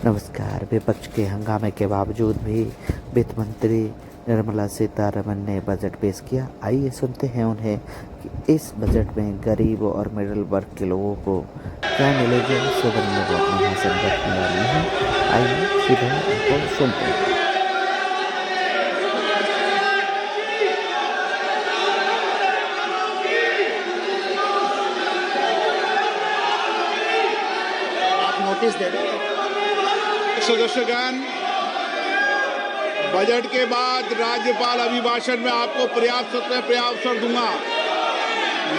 नमस्कार। विपक्ष के हंगामे के बावजूद भी वित्त मंत्री निर्मला सीतारमण ने बजट पेश किया। आइए सुनते हैं उन्हें कि इस बजट में गरीब और मिडिल वर्ग के लोगों को क्या मिलेगा। सदन में वो अपना भाषण रखने वाले हैं। आइए सीधे उनको सुनते हैं। नोटिस दे दें। सदस्यगण, बजट के बाद राज्यपाल अभिभाषण में आपको पर्याप्त अवसर दूंगा।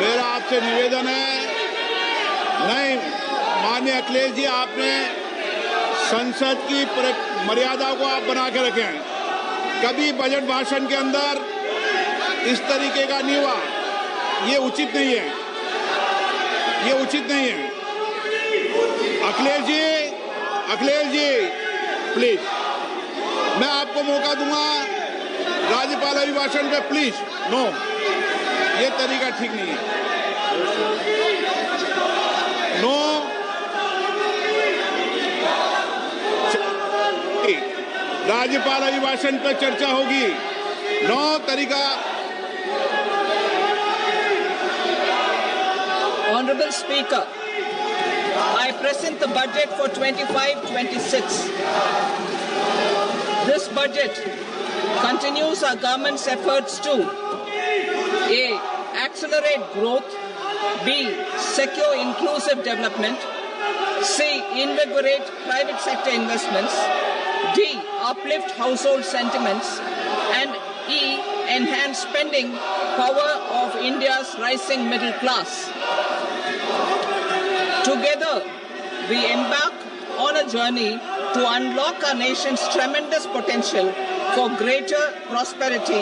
मेरा आपसे निवेदन है, नहीं माननीय अखिलेश जी, आपने संसद की मर्यादा को आप बना के रखें। कभी बजट भाषण के अंदर इस तरीके का नहीं हुआ। ये उचित नहीं है, ये उचित नहीं है। अखिलेश जी प्लीज, मैं आपको मौका दूंगा राज्यपाल अभिभाषण पे, प्लीज। नो, ये तरीका ठीक नहीं है। नो, राज्यपाल अभिभाषण पे चर्चा होगी। नो तरीका। Honorable Speaker, I present the budget for 25-26. This budget continues our government's efforts to A. Accelerate growth, B. Secure inclusive development, C. Invigorate private sector investments, D. Uplift household sentiments, and E. Enhance spending power of India's rising middle class. Together, we embark on a journey to unlock our nation's tremendous potential for greater prosperity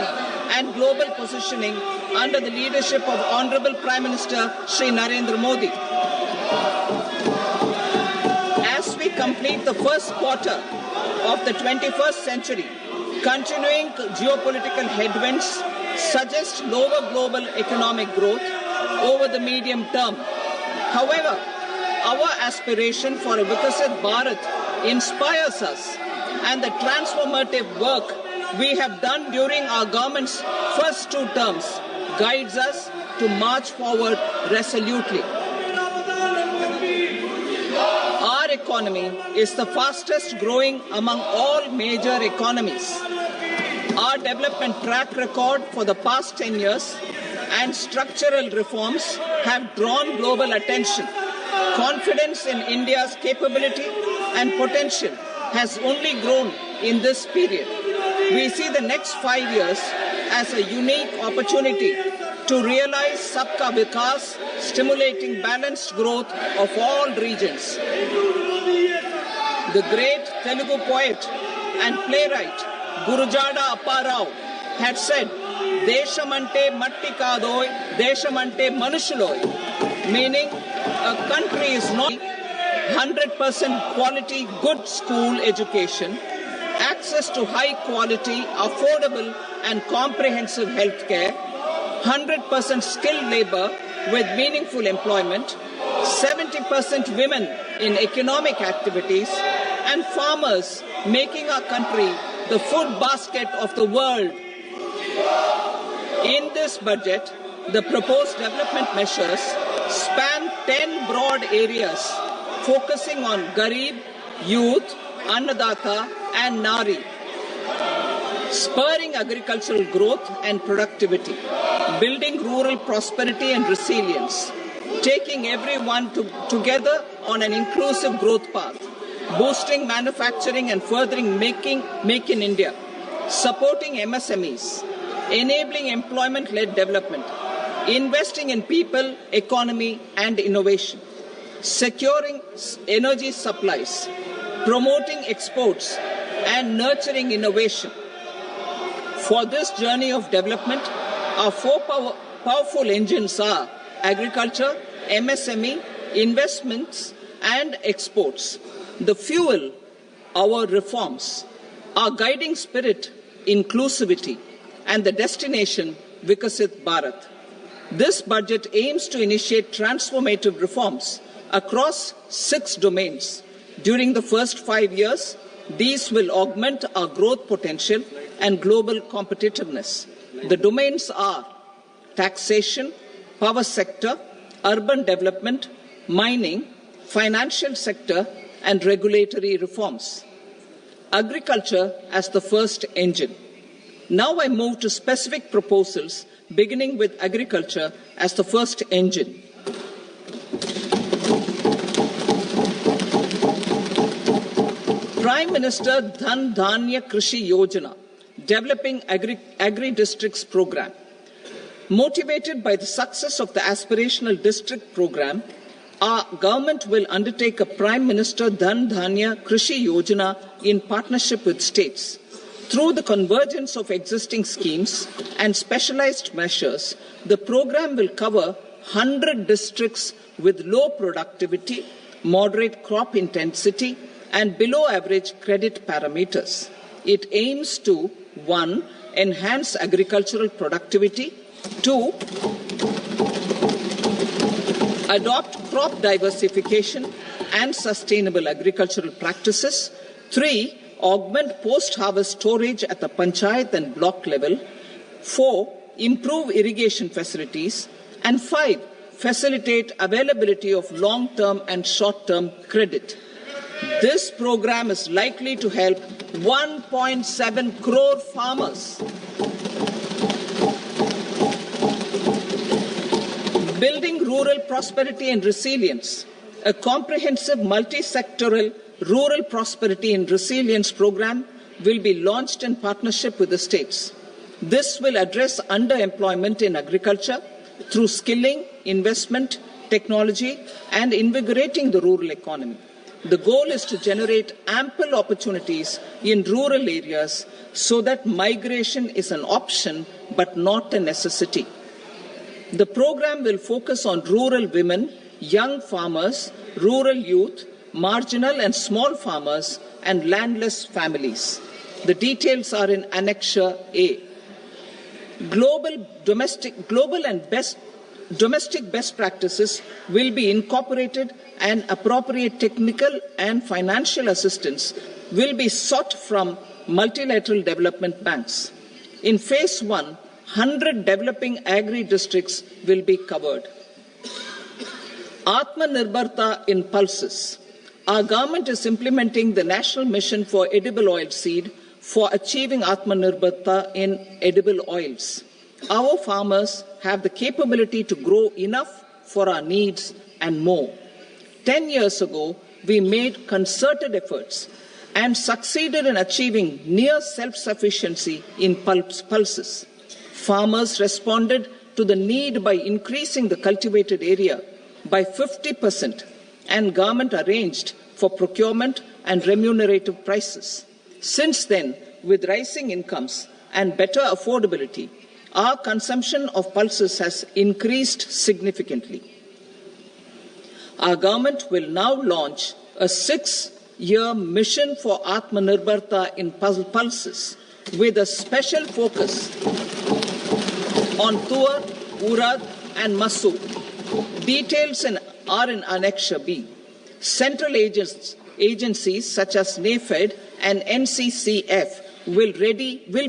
and global positioning under the leadership of Honorable Prime Minister Shri Narendra Modi. As we complete the first quarter of the 21st century, continuing geopolitical headwinds suggest lower global economic growth over the medium term. However, our aspiration for a Vikasit Bharat inspires us, and the transformative work we have done during our government's first 2 terms guides us to march forward resolutely. Our economy is the fastest growing among all major economies. Our development track record for the past 10 years and structural reforms have drawn global attention. Confidence in India's capability and potential has only grown in this period. We see the next 5 years as a unique opportunity to realize Sabka Vikas, stimulating balanced growth of all regions. The great Telugu poet and playwright Gurujada Apparao had said, "Deshamante matti kadoy, deshamante manushuloy," meaning a country is not 100% quality good school education, access to high quality, affordable and comprehensive health care, 100% skilled labor with meaningful employment, 70% women in economic activities, and farmers making our country the food basket of the world. In this budget, the proposed development measures span 10 broad areas focusing on Garib, youth, Annadata and Nari, spurring agricultural growth and productivity, building rural prosperity and resilience, taking everyone together on an inclusive growth path, boosting manufacturing and furthering Make in India, supporting MSMEs, enabling employment-led development, investing in people, economy and innovation, securing energy supplies, promoting exports and nurturing innovation. For this journey of development, our 4 powerful engines are agriculture, MSME, investments and exports. The fuel, our reforms, our guiding spirit, inclusivity, and the destination, Vikasit Bharat. This budget aims to initiate transformative reforms across 6 domains: During the first 5 years, these will augment our growth potential and global competitiveness. The domains are taxation, power sector, urban development, mining, financial sector, and regulatory reforms. Agriculture as the first engine. Now I move to specific proposals, beginning with agriculture as the first engine. Prime Minister Dhan Dhanya Krishi Yojana, Developing Agri-Districts Program. Motivated by the success of the Aspirational District Program, our government will undertake a Prime Minister Dhan Dhanya Krishi Yojana in partnership with states. Through the convergence of existing schemes and specialized measures, the program will cover 100 districts with low productivity, moderate crop intensity, and below average credit parameters. It aims to 1. Enhance agricultural productivity, 2. Adopt crop diversification and sustainable agricultural practices, 3. Augment post-harvest storage at the panchayat and block level, 4. Improve irrigation facilities, and 5. Facilitate availability of long-term and short-term credit. This program is likely to help 1.7 crore farmers. Building rural prosperity and resilience. A comprehensive multi-sectoral rural prosperity and resilience program will be launched in partnership with the states. This will address underemployment in agriculture through skilling, investment, technology, and invigorating the rural economy. The goal is to generate ample opportunities in rural areas so that migration is an option but not a necessity. The program will focus on rural women, young farmers, rural youth, marginal and small farmers, and landless families. The details are in Annexure A. Domestic best practices will be incorporated, and appropriate technical and financial assistance will be sought from multilateral development banks. In Phase 1, 100 developing agri-districts will be covered. Atmanirbharta in pulses. Our government is implementing the National Mission for Edible Oilseed for achieving Atmanirbharta in edible oils. Our farmers have the capability to grow enough for our needs and more. 10 years ago, we made concerted efforts and succeeded in achieving near self-sufficiency in pulses. Farmers responded to the need by increasing the cultivated area by 50%, and government arranged for procurement and remunerative prices. Since then, with rising incomes and better affordability, our consumption of pulses has increased significantly. Our government will now launch a 6-year mission for Atmanirbharta in pulses with a special focus on Tuar, Urad and Masoor. Details are in Annexure B. Central agencies such as NAFED and NCCF will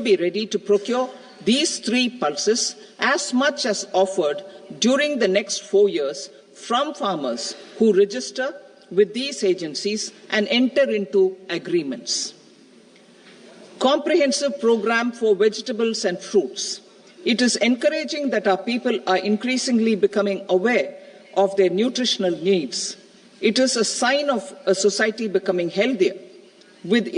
be ready to procure these 3 pulses as much as offered during the next 4 years from farmers who register with these agencies and enter into agreements. Comprehensive program for vegetables and fruits. It is encouraging that our people are increasingly becoming aware of their nutritional needs. It is a sign of a society becoming healthier. With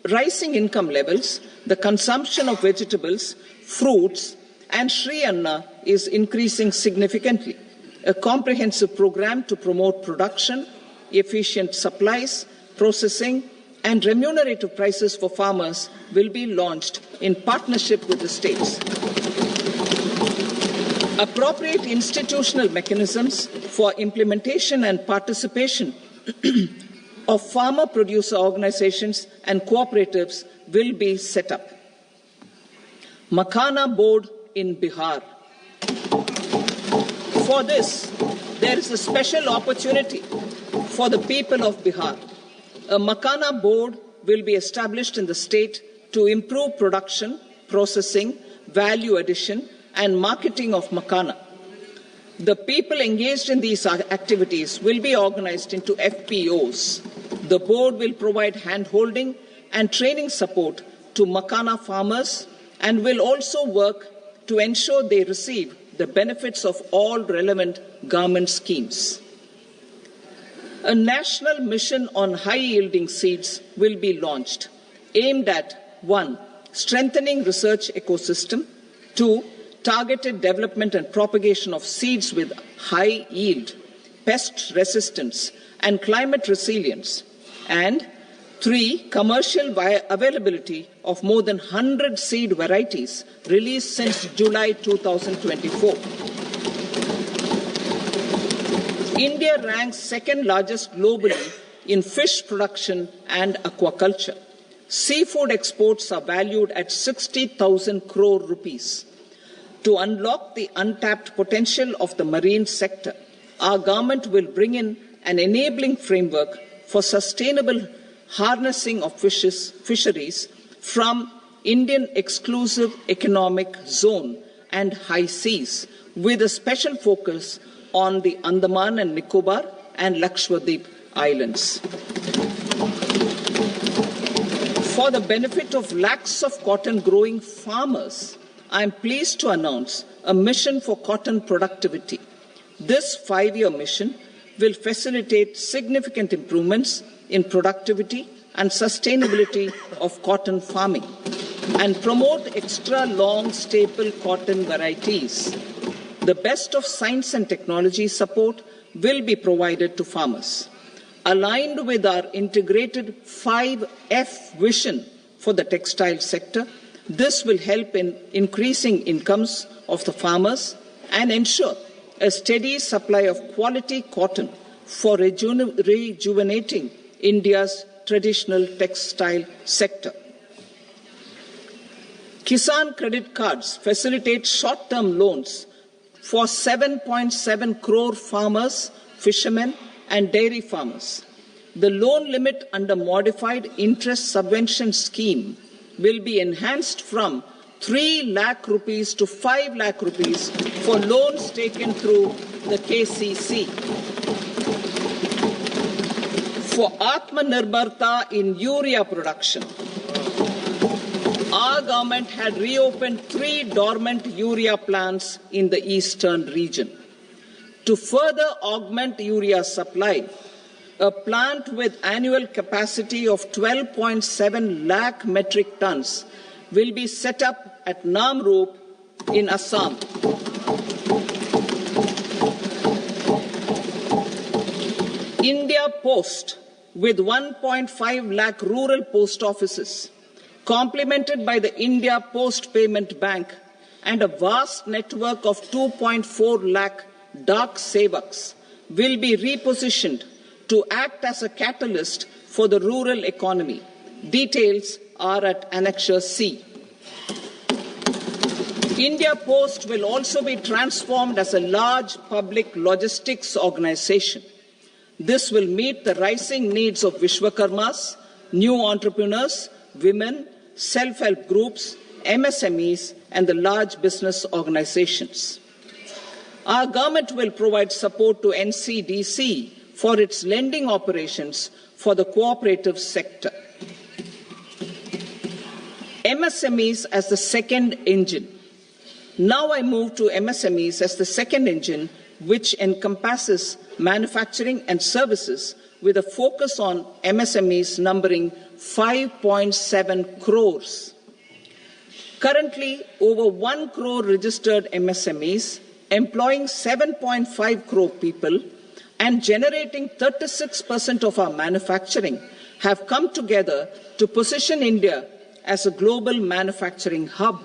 rising income levels, the consumption of vegetables, fruits, and Sri Anna is increasing significantly. A comprehensive program to promote production, efficient supplies, processing, and remunerative prices for farmers will be launched in partnership with the states. Appropriate institutional mechanisms for implementation and participation of farmer producer organizations and cooperatives will be set up. Makhana Board in Bihar. For this, there is a special opportunity for the people of Bihar. A Makana board will be established in the state to improve production, processing, value addition, and marketing of Makana. The people engaged in these activities will be organized into FPOs. The board will provide hand-holding and training support to Makana farmers and will also work to ensure they receive the benefits of all relevant government schemes. A national mission on high-yielding seeds will be launched, aimed at 1. Strengthening research ecosystem, 2. Targeted development and propagation of seeds with high yield, pest resistance, and climate resilience, and 3. Commercial availability of more than 100 seed varieties released since July 2024. India ranks second largest globally in fish production and aquaculture. Seafood exports are valued at 60,000 crore rupees. To unlock the untapped potential of the marine sector, our government will bring in an enabling framework for sustainable harnessing of fisheries from Indian exclusive economic zone and high seas, with a special focus on the Andaman and Nicobar and Lakshadweep Islands. For the benefit of lakhs of cotton growing farmers, I am pleased to announce a mission for cotton productivity. This 5-year mission will facilitate significant improvements in productivity and sustainability of cotton farming and promote extra long staple cotton varieties. The best of science and technology support will be provided to farmers. Aligned with our integrated 5F vision for the textile sector, this will help in increasing incomes of the farmers and ensure a steady supply of quality cotton for rejuvenating India's traditional textile sector. Kisan credit cards facilitate short-term loans for 7.7 crore farmers, fishermen, and dairy farmers. The loan limit under modified interest subvention scheme will be enhanced from 3 lakh rupees to 5 lakh rupees for loans taken through the KCC. For Atmanirbharta in urea production, our government had reopened 3 dormant urea plants in the eastern region. To further augment urea supply, a plant with annual capacity of 12.7 lakh metric tons will be set up at Namrup in Assam. India Post, with 1.5 lakh rural post offices, complemented by the India Post Payment Bank and a vast network of 2.4 lakh Dak Sevaks, will be repositioned to act as a catalyst for the rural economy. Details are at Annexure C. India Post will also be transformed as a large public logistics organization. This will meet the rising needs of Vishwakarmas, new entrepreneurs, women, self-help groups, MSMEs, and the large business organizations. Our government will provide support to NCDC for its lending operations for the cooperative sector. MSMEs as the second engine. Now I move to MSMEs as the second engine, which encompasses manufacturing and services with a focus on MSMEs numbering 5.7 crores. Currently, over 1 crore registered MSMEs, employing 7.5 crore people and generating 36% of our manufacturing, have come together to position India as a global manufacturing hub.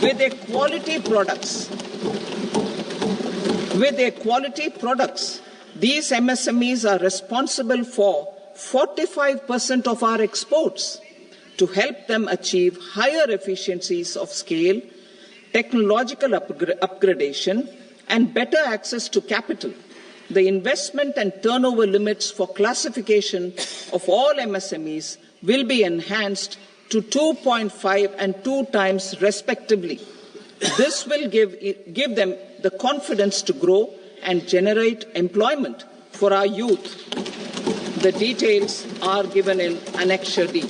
With their quality products, these MSMEs are responsible for 45% of our exports. To help them achieve higher efficiencies of scale, technological upgradation, and better access to capital, The investment and turnover limits for classification of all MSMEs will be enhanced to 2.5 and 2 times respectively. This will give them the confidence to grow and generate employment for our youth. The details are given in Annexure D.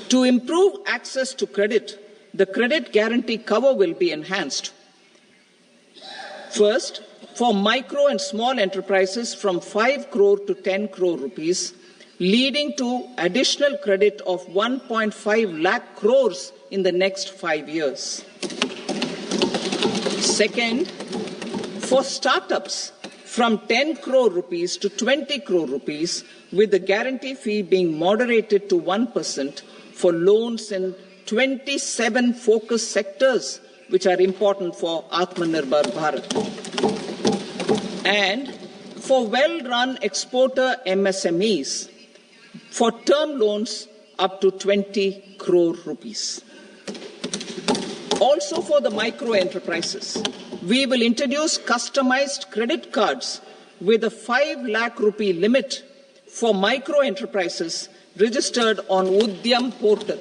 To improve access to credit, the credit guarantee cover will be enhanced. First, for micro and small enterprises from 5 crore to 10 crore rupees, leading to additional credit of 1.5 lakh crores in the next 5 years. Second, for startups from 10 crore rupees to 20 crore rupees, with the guarantee fee being moderated to 1% for loans in 27 focus sectors which are important for Atmanirbhar Bharat. And for well-run exporter MSMEs, for term loans up to 20 crore rupees. Also for the micro enterprises, we will introduce customized credit cards with a 5 lakh rupee limit for micro enterprises registered on Udyam portal.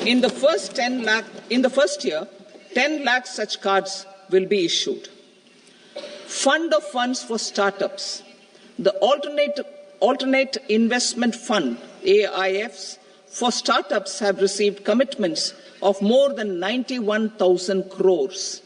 In the first year, 10 lakh such cards will be issued. Fund of funds for startups. The Alternate Investment Fund, AIFs, for startups have received commitments of more than 91,000 crores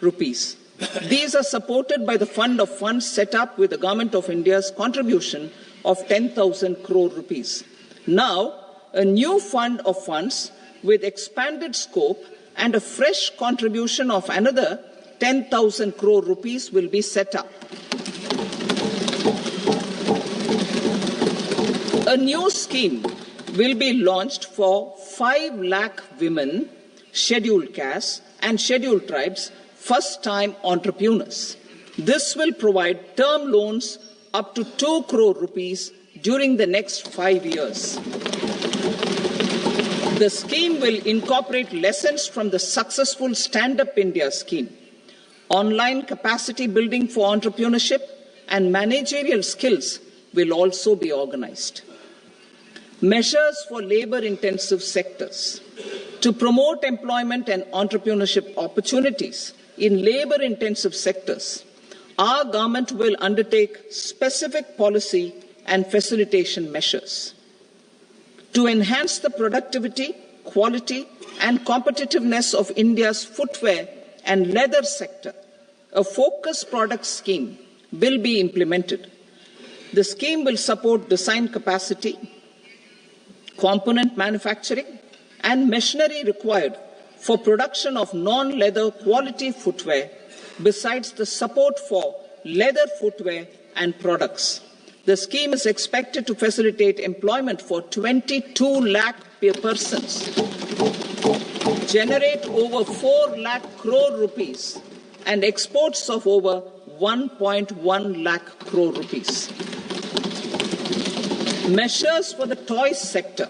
rupees. These are supported by the fund of funds set up with the Government of India's contribution of 10,000 crore rupees. Now, a new fund of funds with expanded scope and a fresh contribution of another 10,000 crore rupees will be set up. A new scheme will be launched for 5 lakh women, scheduled castes and scheduled tribes, first-time entrepreneurs. This will provide term loans up to 2 crore rupees during the next 5 years. The scheme will incorporate lessons from the successful Stand Up India scheme. Online capacity building for entrepreneurship and managerial skills will also be organized. Measures for labor-intensive sectors. To promote employment and entrepreneurship opportunities in labor-intensive sectors, our government will undertake specific policy and facilitation measures. To enhance the productivity, quality, and competitiveness of India's footwear and leather sector, a focus product scheme will be implemented. The scheme will support design capacity, component manufacturing, and machinery required for production of non-leather quality footwear, besides the support for leather footwear and products. The scheme is expected to facilitate employment for 22 lakh persons, generate over 4 lakh crore rupees, and exports of over 1.1 lakh crore rupees. Measures for the toys sector.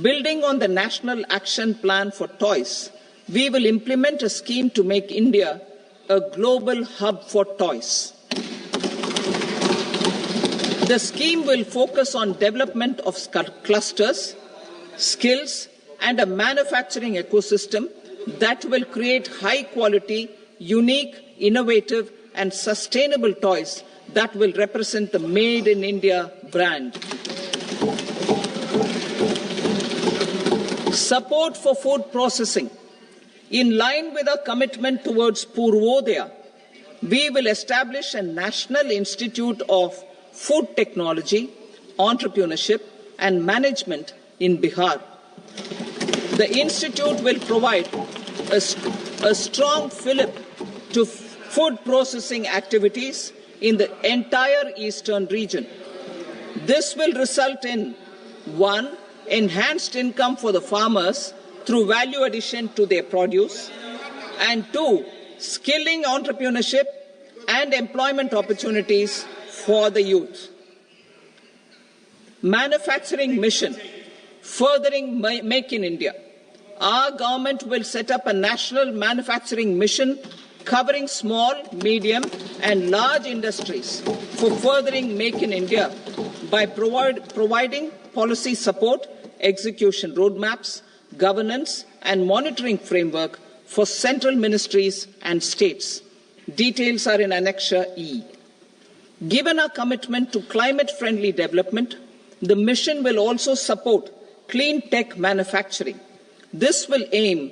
Building on the National Action Plan for Toys, we will implement a scheme to make India a global hub for toys. The scheme will focus on development of clusters, skills, and a manufacturing ecosystem that will create high-quality, unique, innovative, and sustainable toys that will represent the Made in India brand. Support for food processing. In line with our commitment towards Purvodaya, we will establish a National Institute of Food Technology, Entrepreneurship and Management in Bihar. The institute will provide a strong fillip to food processing activities in the entire eastern region. This will result in 1. Enhanced income for the farmers through value addition to their produce, and 2. Skilling entrepreneurship and employment opportunities for the youth. Manufacturing mission, furthering Make in India. Our government will set up a national manufacturing mission covering small, medium and large industries for furthering Make in India by providing policy support, execution roadmaps, governance and monitoring framework for central ministries and states. Details are in Annexure E. Given our commitment to climate-friendly development, the mission will also support clean tech manufacturing. This will aim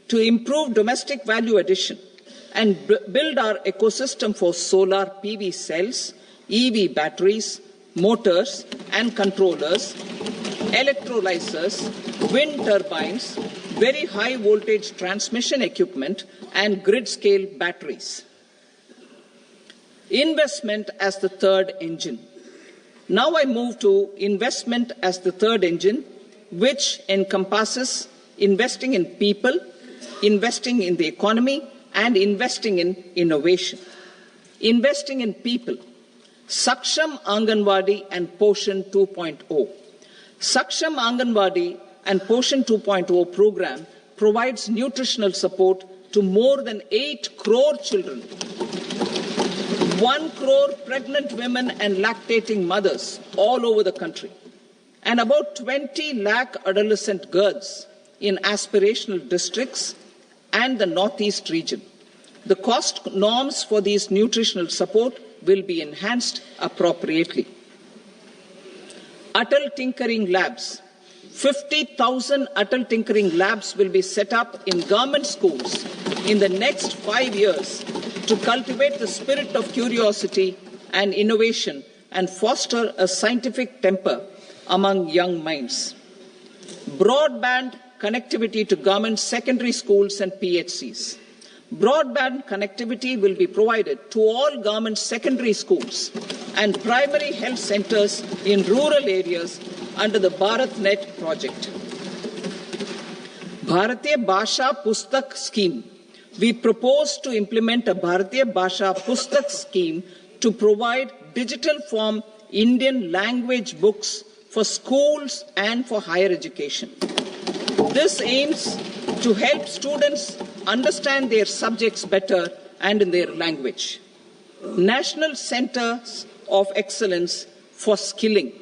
to improve domestic value addition and build our ecosystem for solar PV cells, EV batteries, motors and controllers, electrolyzers, wind turbines, very high voltage transmission equipment and grid-scale batteries. Investment as the third engine. Now I move to investment as the third engine, which encompasses investing in people, investing in the economy, and investing in innovation. Investing in people. Saksham Anganwadi and Poshan 2.0. Saksham Anganwadi and Poshan 2.0 program provides nutritional support to more than 8 crore children, 1 crore pregnant women and lactating mothers all over the country, and about 20 lakh adolescent girls in aspirational districts and the Northeast region. The cost norms for these nutritional support will be enhanced appropriately. Atal Tinkering Labs. 50,000 Atal Tinkering Labs will be set up in government schools in the next 5 years to cultivate the spirit of curiosity and innovation and foster a scientific temper among young minds. Broadband connectivity to government secondary schools and PHCs. Broadband connectivity will be provided to all government secondary schools and primary health centers in rural areas under the BharatNet project. Bharatiya Bhasha Pustak Scheme. We propose to implement a Bharatiya Bhasha Pustak scheme to provide digital form Indian language books for schools and for higher education. This aims to help students understand their subjects better and in their language. National Centers of Excellence for Skilling.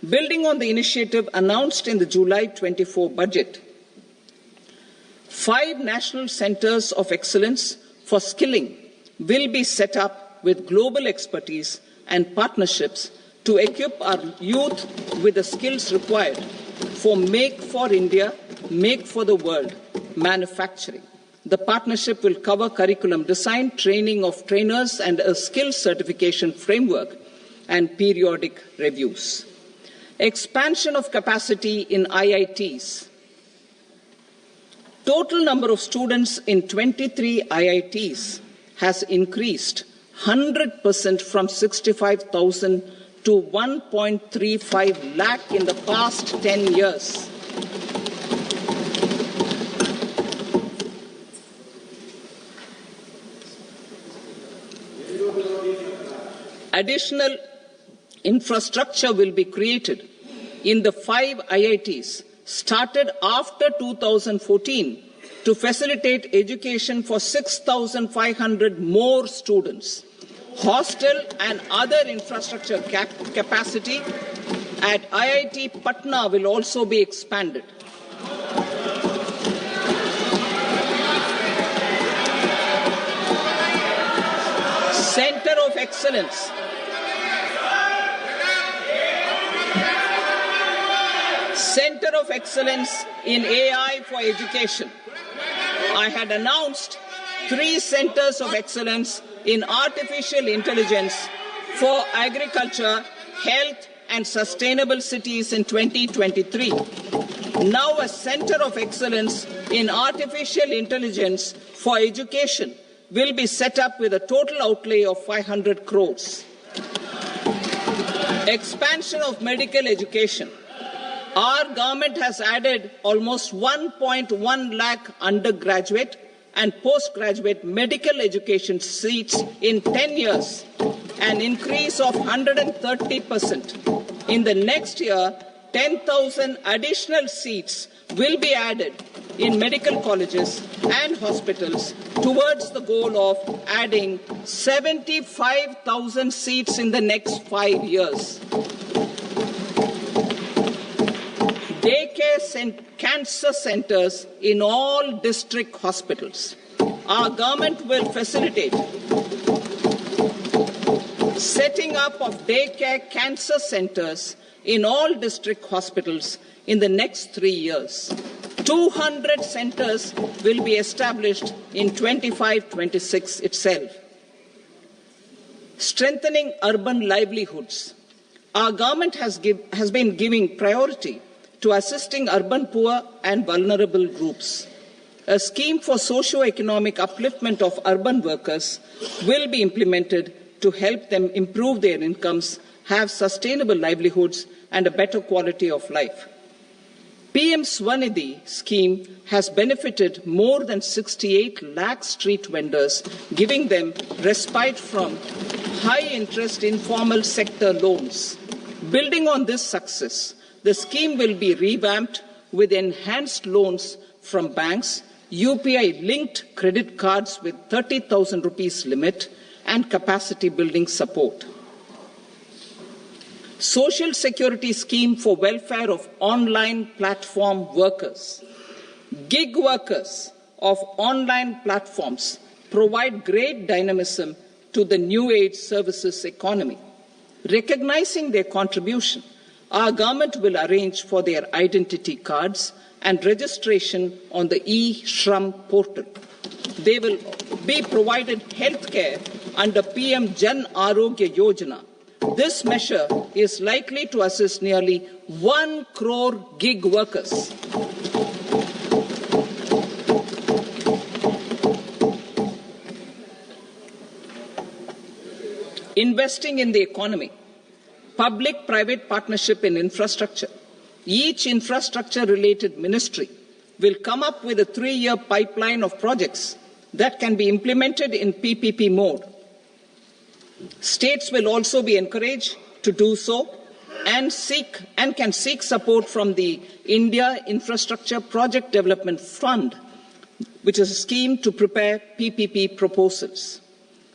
Building on the initiative announced in the July 24 budget, 5 national centers of excellence for skilling will be set up with global expertise and partnerships to equip our youth with the skills required for Make for India, Make for the World manufacturing. The partnership will cover curriculum design, training of trainers, and a skills certification framework and periodic reviews. Expansion of capacity in IITs. Total number of students in 23 IITs has increased 100% from 65,000 to 1.35 lakh in the past 10 years. Additional infrastructure will be created in the 5 IITs started after 2014 to facilitate education for 6,500 more students. Hostel and other infrastructure capacity at IIT Patna will also be expanded. Center of Excellence. Center of Excellence in AI for Education. I had announced 3 centers of excellence in artificial intelligence for agriculture, health, and sustainable cities in 2023. Now a center of excellence in artificial intelligence for education will be set up with a total outlay of 500 crores. Expansion of medical education. Our government has added almost 1.1 lakh undergraduate and postgraduate medical education seats in 10 years, an increase of 130%. In the next year, 10,000 additional seats will be added in medical colleges and hospitals towards the goal of adding 75,000 seats in the next 5 years. Daycare cancer centers in all district hospitals. Our government will facilitate setting up of daycare cancer centers in all district hospitals in the next 3 years. 200 centers will be established in 25-26 itself. Strengthening urban livelihoods. Our government has been giving priority to assisting urban poor and vulnerable groups. A scheme for socio-economic upliftment of urban workers will be implemented to help them improve their incomes, have sustainable livelihoods, and a better quality of life. PM Swanidhi scheme has benefited more than 68 lakh street vendors, giving them respite from high-interest informal sector loans. Building on this success, the scheme will be revamped with enhanced loans from banks, UPI-linked credit cards with 30,000 rupees limit, and capacity building support. Social Security Scheme for welfare of online platform workers. Gig workers of online platforms provide great dynamism to the new age services economy. Recognizing their contribution, our government will arrange for their identity cards and registration on the e-Shram portal. They will be provided healthcare under PM Jan Arogya Yojana. This measure is likely to assist nearly 1 crore gig workers. Investing in the economy. Public-private partnership in infrastructure. Each infrastructure-related ministry will come up with a 3-year pipeline of projects that can be implemented in PPP mode. States will also be encouraged to do so and can seek support from the India Infrastructure Project Development Fund, which is a scheme to prepare PPP proposals.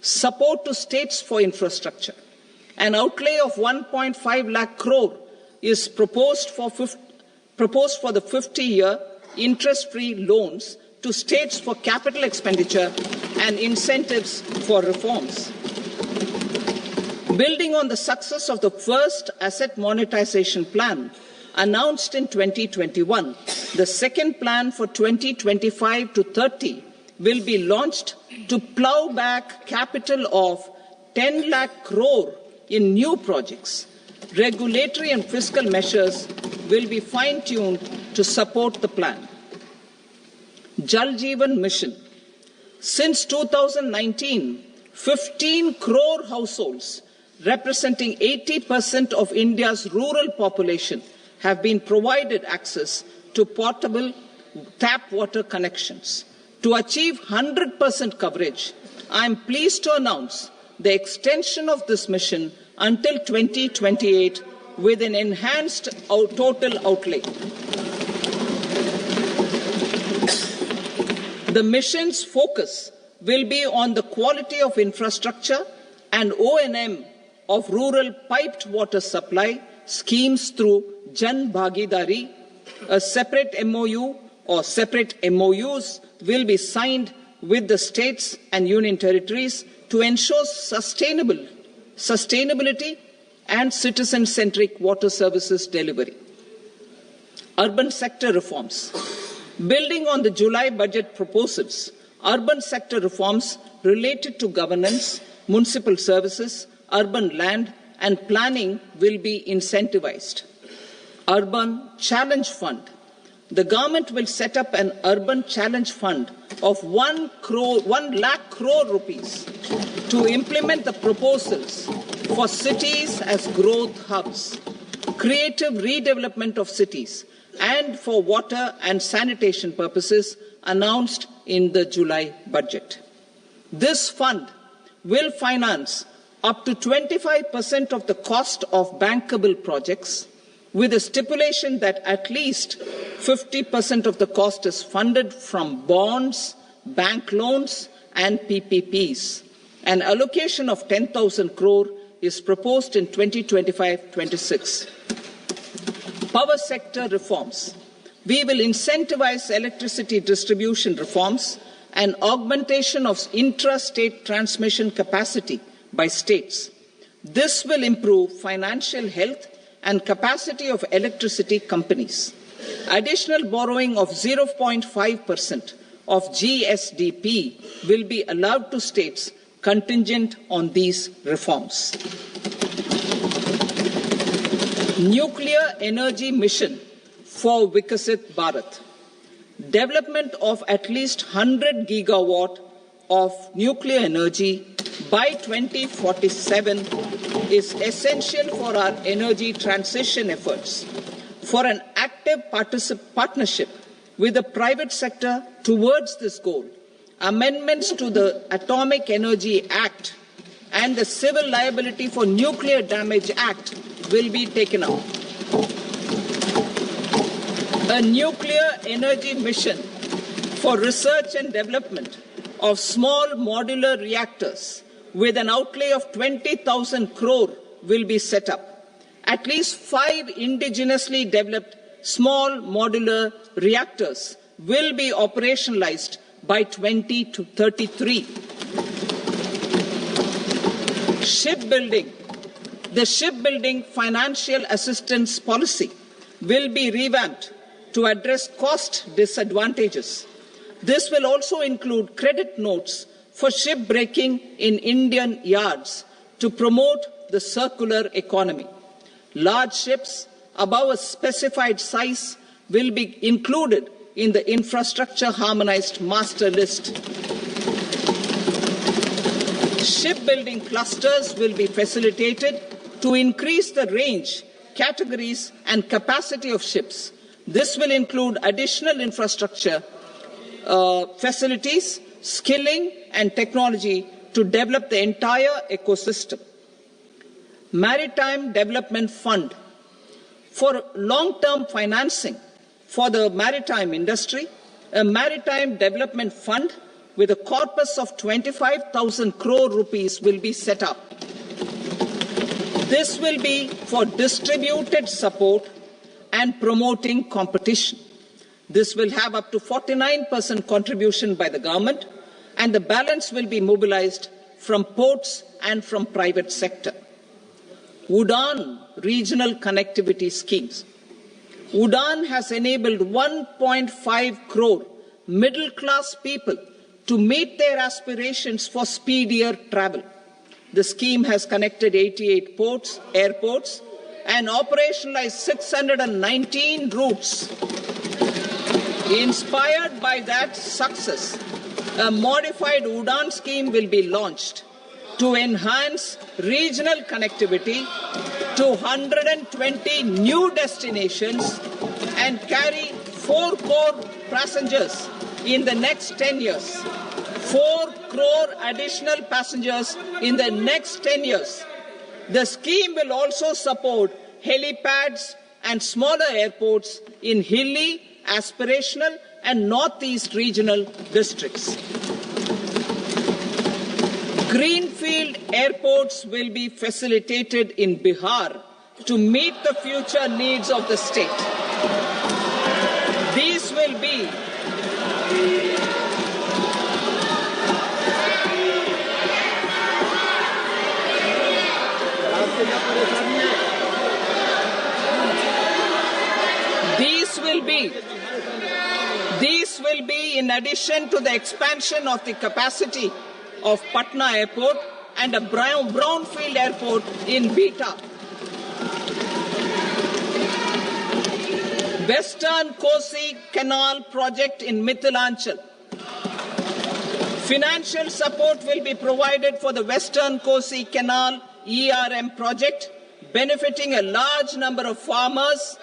Support to states for infrastructure. An outlay of 1.5 lakh crore is proposed for the 50-year interest-free loans to states for capital expenditure and incentives for reforms. Building on the success of the first asset monetization plan announced in 2021, the second plan for 2025 to 30 will be launched to plough back capital of 10 lakh crore in new projects. Regulatory and fiscal measures will be fine-tuned to support the plan. Jal Jeevan Mission. Since 2019, 15 crore households representing 80% of India's rural population have been provided access to portable tap water connections. To achieve 100% coverage, I am pleased to announce the extension of this mission until 2028 with an enhanced total outlay. The mission's focus will be on the quality of infrastructure and O&M of rural piped water supply schemes through Jan Bhagidari. A separate MOU or separate MOUs will be signed with the states and union territories to ensure sustainability and citizen-centric water services delivery. Urban sector reforms. Building on the July budget proposals, urban sector reforms related to governance, municipal services, urban land and planning will be incentivized. Urban Challenge Fund. The government will set up an urban challenge fund of 1 lakh crore rupees to implement the proposals for cities as growth hubs, creative redevelopment of cities, and for water and sanitation purposes announced in the July budget. This fund will finance up to 25% of the cost of bankable projects, with a stipulation that at least 50% of the cost is funded from bonds, bank loans, and PPPs. An allocation of 10,000 crore is proposed in 2025-26. Power sector reforms. We will incentivize electricity distribution reforms and augmentation of intra-state transmission capacity by states. This will improve financial health and capacity of electricity companies. Additional borrowing of 0.5% of GSDP will be allowed to states contingent on these reforms. Nuclear energy mission for Vikasit Bharat. Development of at least 100 gigawatt of nuclear energy by 2047 is essential for our energy transition efforts. For an active partnership with the private sector towards this goal, amendments to the Atomic Energy Act and the Civil Liability for Nuclear Damage Act will be taken up. A nuclear energy mission for research and development of small modular reactors with an outlay of 20,000 crore will be set up. At least 5 indigenously developed small modular reactors will be operationalized by 2033. Shipbuilding. The shipbuilding financial assistance policy will be revamped to address cost disadvantages. This will also include credit notes for shipbreaking in Indian yards to promote the circular economy. Large ships above a specified size will be included in the infrastructure harmonized master list. Shipbuilding clusters will be facilitated to increase the range, categories, and capacity of ships. This will include additional infrastructure, facilities, skilling, and technology to develop the entire ecosystem. Maritime Development Fund. For long-term financing for the maritime industry, a Maritime Development Fund with a corpus of 25,000 crore rupees will be set up. This will be for distributed support and promoting competition. This will have up to 49% contribution by the government, and the balance will be mobilized from ports and from private sector. UDAN regional connectivity schemes. UDAN has enabled 1.5 crore middle-class people to meet their aspirations for speedier travel. The scheme has connected 88 airports, and operationalized 619 routes. Inspired by that success, a modified UDAN scheme will be launched to enhance regional connectivity to 120 new destinations and carry 4 crore passengers in the next 10 years. 4 crore additional passengers in the next 10 years. The scheme will also support helipads and smaller airports in hilly, aspirational, and northeast regional districts. Greenfield airports will be facilitated in Bihar to meet the future needs of the state. These will be in addition to the expansion of the capacity of Patna Airport and a brownfield airport in Beta. Western Kosi Canal project in Mithilanchal. Financial support will be provided for the Western Kosi Canal ERM project, benefiting a large number of farmers,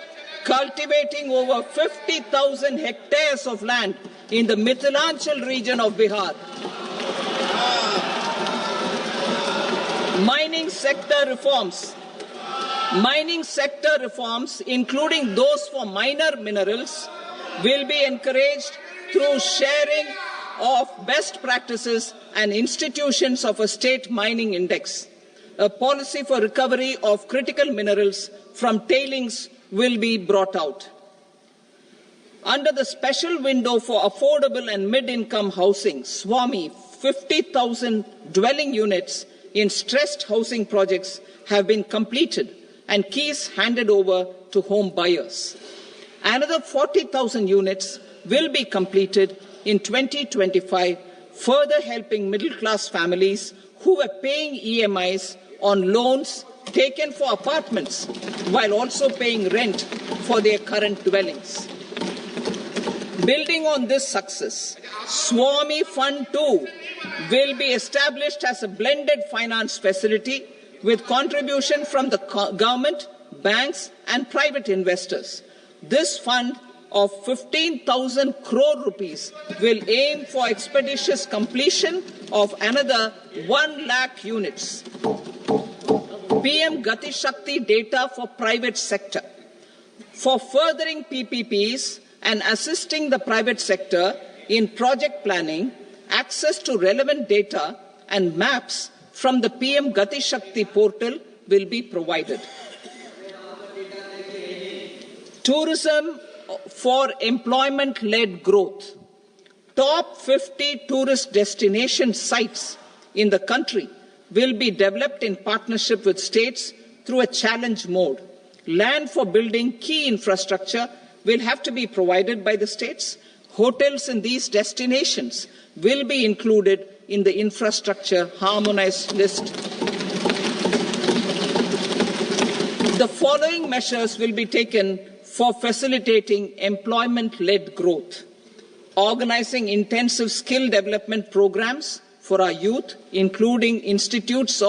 cultivating over 50,000 hectares of land in the Mithilanchal region of Bihar. Mining sector reforms. Mining sector reforms, including those for minor minerals, will be encouraged through sharing of best practices and institutions of a state mining index. A policy for recovery of critical minerals from tailings will be brought out. Under the special window for affordable and mid-income housing, SWAMI, 50,000 dwelling units in stressed housing projects have been completed and keys handed over to home buyers. Another 40,000 units will be completed in 2025, further helping middle-class families who were paying EMIs on loans taken for apartments while also paying rent for their current dwellings. Building on this success, SWAMI Fund 2 will be established as a blended finance facility with contribution from the government, banks and private investors. This fund of 15,000 crore rupees will aim for expeditious completion of another 1 lakh units. PM Gati Shakti data for private sector. For furthering PPPs and assisting the private sector in project planning, access to relevant data and maps from the PM Gati Shakti portal will be provided. Tourism for employment-led growth. Top 50 tourist destination sites in the country will be developed in partnership with states through a challenge mode. Land for building key infrastructure will have to be provided by the states. Hotels in these destinations will be included in the infrastructure harmonized list. The following measures will be taken for facilitating employment-led growth. Organizing intensive skill development programs for our youth, including in institutes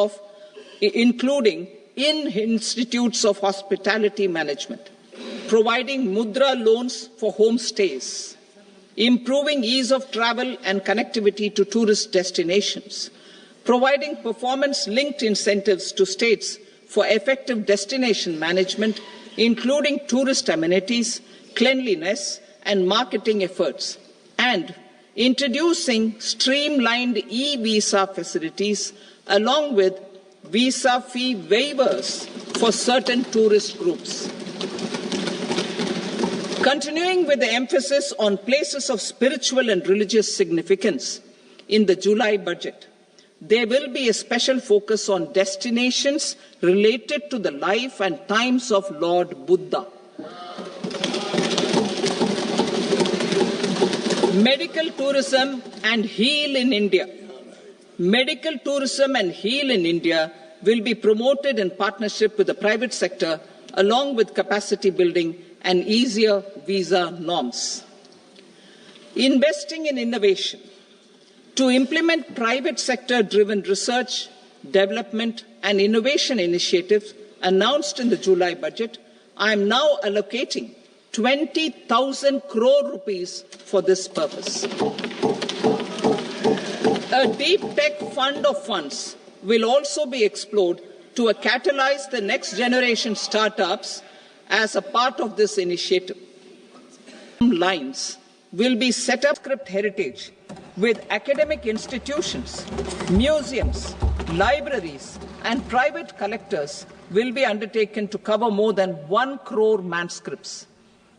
of hospitality management. Providing mudra loans for homestays. Improving ease of travel and connectivity to tourist destinations. Providing performance-linked incentives to states for effective destination management, including tourist amenities, cleanliness, and marketing efforts. And introducing streamlined e-visa facilities along with visa fee waivers for certain tourist groups. Continuing with the emphasis on places of spiritual and religious significance, in the July budget, there will be a special focus on destinations related to the life and times of Lord Buddha. Medical tourism and heal in India. Medical tourism and heal in India will be promoted in partnership with the private sector, along with capacity building and easier visa norms. Investing in innovation. To implement private sector-driven research, development and innovation initiatives announced in the July budget, I am now allocating 20,000 crore rupees for this purpose. A deep tech fund of funds will also be explored to catalyze the next generation startups as a part of this initiative. Lines will be set up script heritage with academic institutions, museums, libraries and private collectors will be undertaken to cover more than 1 crore manuscripts.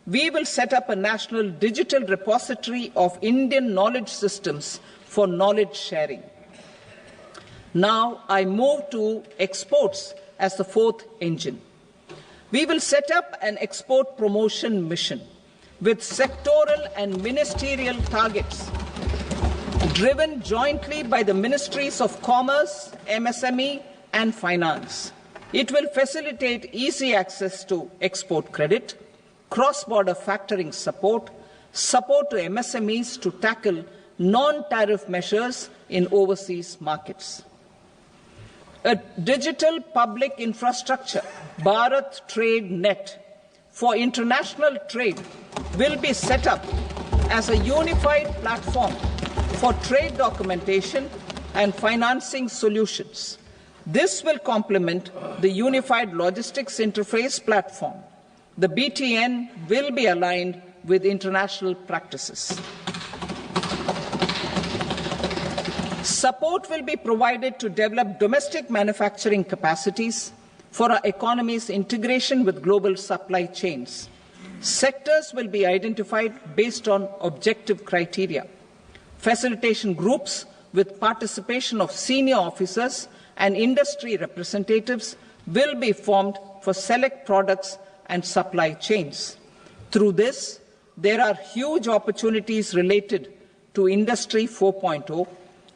We will set up a national digital repository of Indian knowledge systems for knowledge sharing. Now I move to exports as the fourth engine. We will set up an export promotion mission with sectoral and ministerial targets driven jointly by the Ministries of Commerce, MSME and Finance. It will facilitate easy access to export credit, cross-border factoring support, support to MSMEs to tackle non-tariff measures in overseas markets. A digital public infrastructure, Bharat Trade Net, for international trade will be set up as a unified platform for trade documentation and financing solutions. This will complement the Unified Logistics Interface Platform. The BTN will be aligned with international practices. Support will be provided to develop domestic manufacturing capacities for our economy's integration with global supply chains. Sectors will be identified based on objective criteria. Facilitation groups with participation of senior officers and industry representatives will be formed for select products and supply chains. Through this, there are huge opportunities related to Industry 4.0,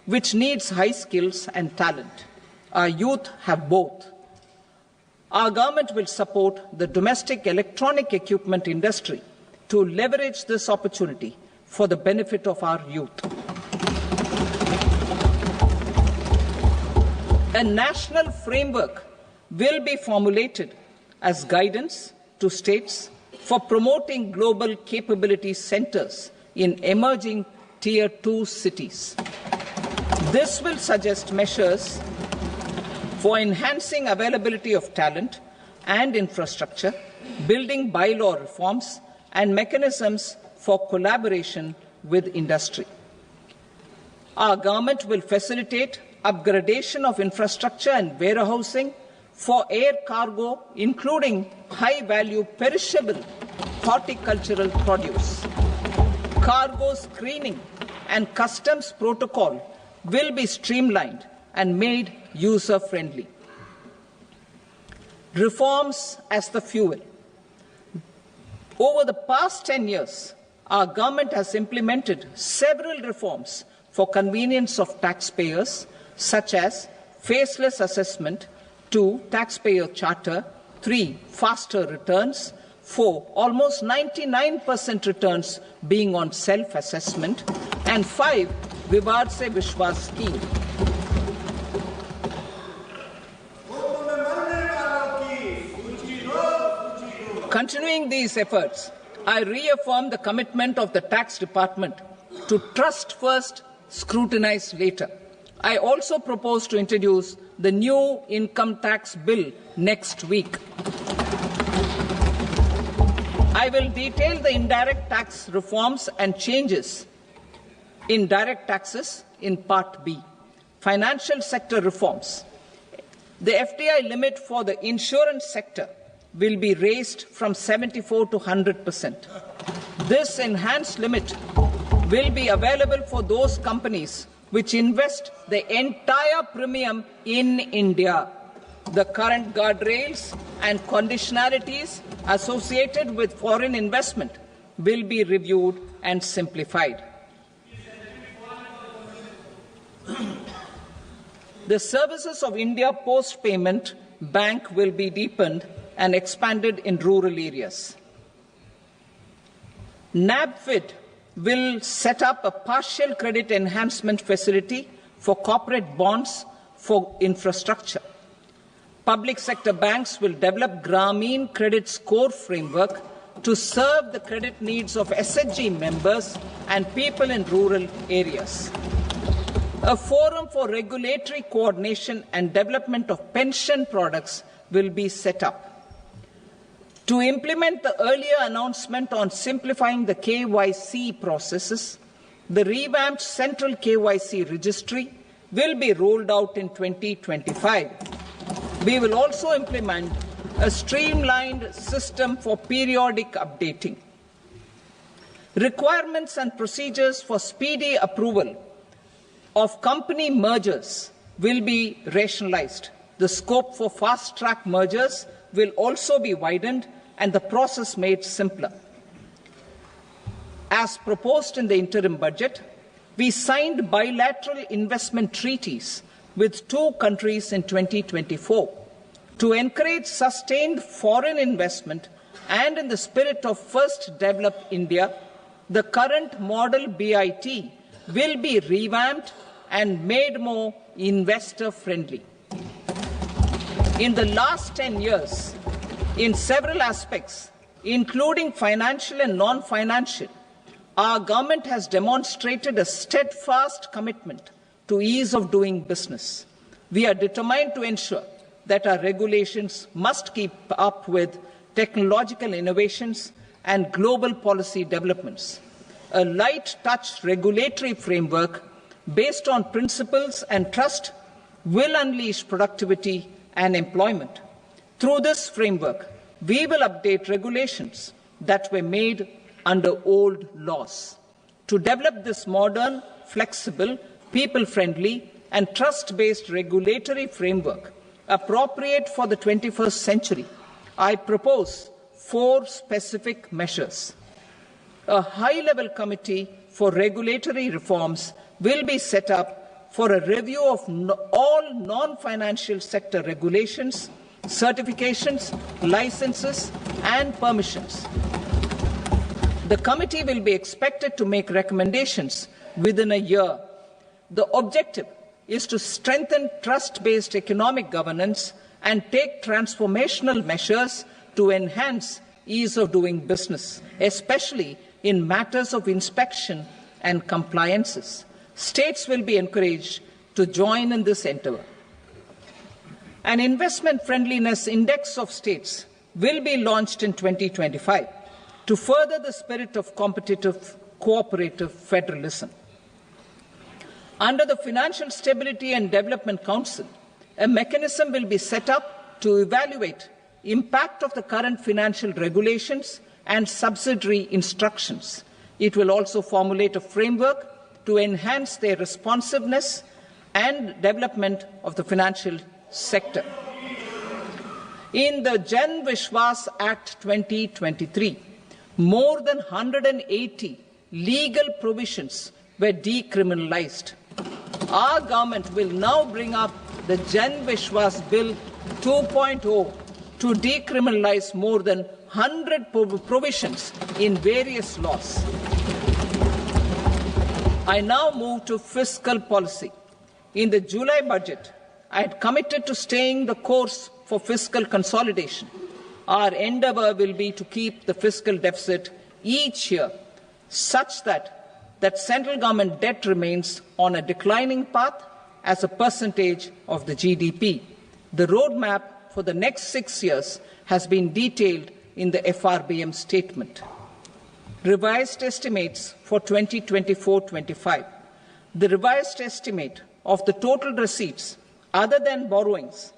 which needs high skills and talent. Our youth have both. Our government will support the domestic electronic equipment industry to leverage this opportunity for the benefit of our youth. A national framework will be formulated as guidance to states for promoting global capability centers in emerging Tier 2 cities. This will suggest measures for enhancing availability of talent and infrastructure, building bylaw reforms, and mechanisms for collaboration with industry. Our government will facilitate upgradation of infrastructure and warehousing for air cargo, including high-value perishable horticultural produce. Cargo screening and customs protocol will be streamlined and made user-friendly. Reforms as the fuel. Over the past 10 years, our government has implemented several reforms for convenience of taxpayers, such as faceless assessment, 2, taxpayer charter, 3, faster returns, 4, almost 99% returns being on self-assessment, and 5, Vivad Se Vishwas scheme. Continuing these efforts, I reaffirm the commitment of the Tax Department to trust first, scrutinize later. I also propose to introduce the new income tax bill next week. I will detail the indirect tax reforms and changes in direct taxes in Part B. Financial sector reforms. The FDI limit for the insurance sector will be raised from 74 to 100%. This enhanced limit will be available for those companies which invest the entire premium in India. The current guardrails and conditionalities associated with foreign investment will be reviewed and simplified. The services of India Post Payment Bank will be deepened and expanded in rural areas. NABFID will set up a partial credit enhancement facility for corporate bonds for infrastructure. Public sector banks will develop Grameen Credit Score framework to serve the credit needs of SHG members and people in rural areas. A forum for regulatory coordination and development of pension products will be set up. To implement the earlier announcement on simplifying the KYC processes, the revamped Central KYC Registry will be rolled out in 2025. We will also implement a streamlined system for periodic updating. Requirements and procedures for speedy approval of company mergers will be rationalized. The scope for fast-track mergers will also be widened and the process made simpler. As proposed in the interim budget, we signed bilateral investment treaties with 2 countries in 2024 to encourage sustained foreign investment, and in the spirit of First Develop India, the current model BIT will be revamped and made more investor-friendly. In the last 10 years, in several aspects, including financial and non-financial, our government has demonstrated a steadfast commitment to ease of doing business. We are determined to ensure that our regulations must keep up with technological innovations and global policy developments. A light-touch regulatory framework based on principles and trust will unleash productivity and employment. Through this framework, we will update regulations that were made under old laws. To develop this modern, flexible, people-friendly and trust-based regulatory framework appropriate for the 21st century, I propose 4 specific measures. A high-level committee for regulatory reforms will be set up for a review of all non-financial sector regulations, certifications, licenses and permissions. The committee will be expected to make recommendations within a year. The objective is to strengthen trust-based economic governance and take transformational measures to enhance ease of doing business, especially in matters of inspection and compliances. States will be encouraged to join in this endeavour. An investment friendliness index of states will be launched in 2025 to further the spirit of competitive, cooperative federalism. Under the Financial Stability and Development Council, a mechanism will be set up to evaluate impact of the current financial regulations and subsidiary instructions. It will also formulate a framework to enhance their responsiveness and development of the financial sector. In the Jan Vishwas Act 2023, more than 180 legal provisions were decriminalized. Our government will now bring up the Jan Vishwas Bill 2.0 to decriminalize more than 100 provisions in various laws. I now move to fiscal policy. In the July budget, I had committed to staying the course for fiscal consolidation. Our endeavour will be to keep the fiscal deficit each year such that central government debt remains on a declining path as a percentage of the GDP. The roadmap for the next 6 years has been detailed in the FRBM statement. Revised estimates for 2024-25. The revised estimate of the total receipts other than borrowings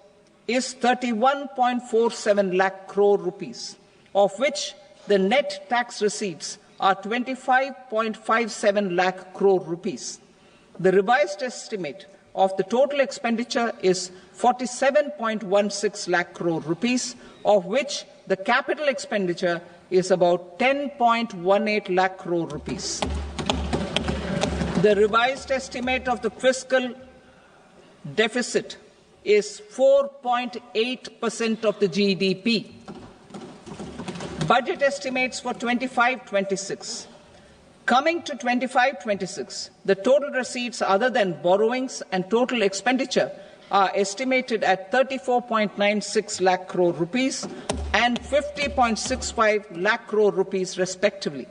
is 31.47 lakh crore rupees, of which the net tax receipts are 25.57 lakh crore rupees. The revised estimate of the total expenditure is 47.16 lakh crore rupees, of which the capital expenditure is about 10.18 lakh crore rupees. The revised estimate of the fiscal deficit is 4.8% of the GDP. Budget estimates for 25-26. Coming to 25-26, the total receipts other than borrowings and total expenditure are estimated at 34.96 lakh crore rupees and 50.65 lakh crore rupees respectively.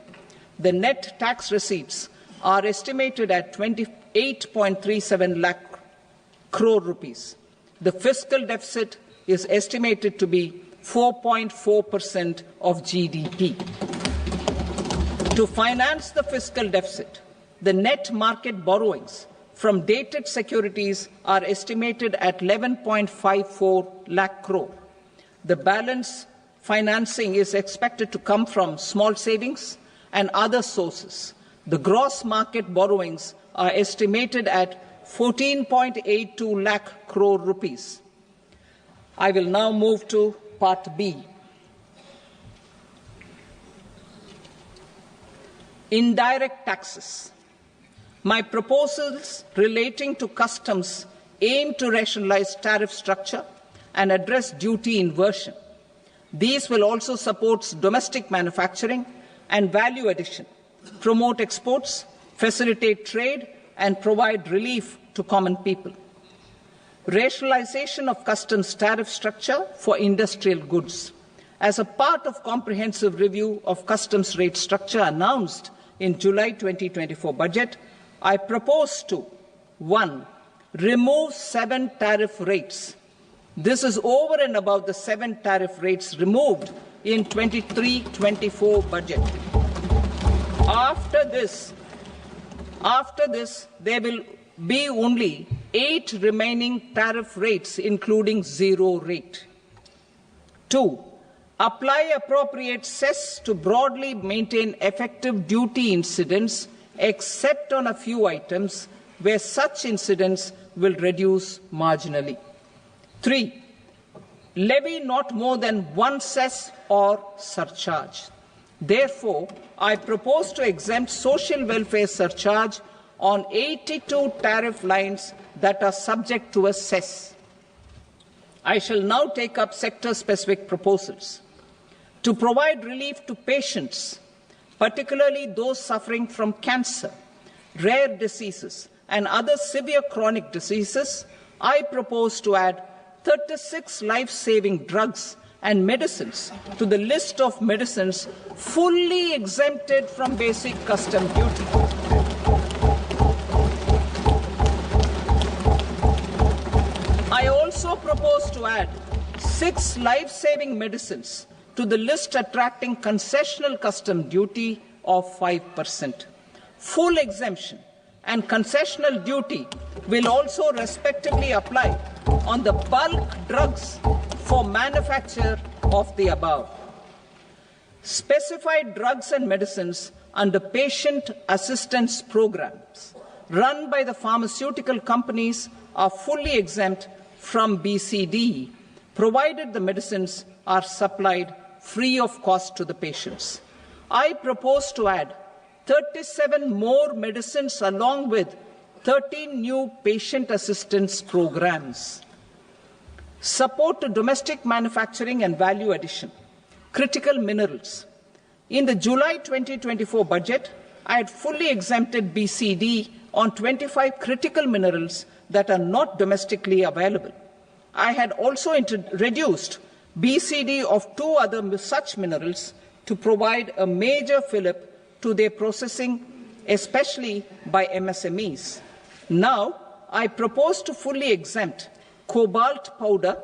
The net tax receipts are estimated at 28.37 lakh crore rupees. The fiscal deficit is estimated to be 4.4% of GDP. To finance the fiscal deficit, the net market borrowings from dated securities are estimated at 11.54 lakh crore. The balance financing is expected to come from small savings and other sources. The gross market borrowings are estimated at 14.82 lakh crore rupees. I will now move to Part B. Indirect taxes. My proposals relating to customs aim to rationalize tariff structure and address duty inversion. These will also support domestic manufacturing and value addition, promote exports, facilitate trade, and provide relief to common people. Rationalization of customs tariff structure for industrial goods. As a part of comprehensive review of customs rate structure announced in July 2024 budget, I propose to 1. remove 7 tariff rates. This is over and above the 7 tariff rates removed in 23-24 budget. After this, there will be only 8 remaining tariff rates, including 0 rate. 2. Apply appropriate cess to broadly maintain effective duty incidence, except on a few items where such incidents will reduce marginally. 3. Levy not more than 1 cess or surcharge. Therefore, I propose to exempt social welfare surcharge on 82 tariff lines that are subject to a cess. I shall now take up sector-specific proposals. To provide relief to patients, particularly those suffering from cancer, rare diseases, and other severe chronic diseases, I propose to add 36 life-saving drugs and medicines to the list of medicines fully exempted from basic custom duty. I also propose to add 6 life-saving medicines to the list attracting concessional custom duty of 5%. Full exemption and concessional duty will also respectively apply on the bulk drugs for manufacture of the above. Specified drugs and medicines under patient assistance programs run by the pharmaceutical companies are fully exempt from BCD, provided the medicines are supplied free of cost to the patients. I propose to add 37 more medicines along with 13 new patient assistance programs. Support to domestic manufacturing and value addition. Critical minerals. In the July 2024 budget, I had fully exempted BCD on 25 critical minerals that are not domestically available. I had also reduced BCD of 2 other such minerals to provide a major fillip to their processing, especially by MSMEs. Now, I propose to fully exempt cobalt powder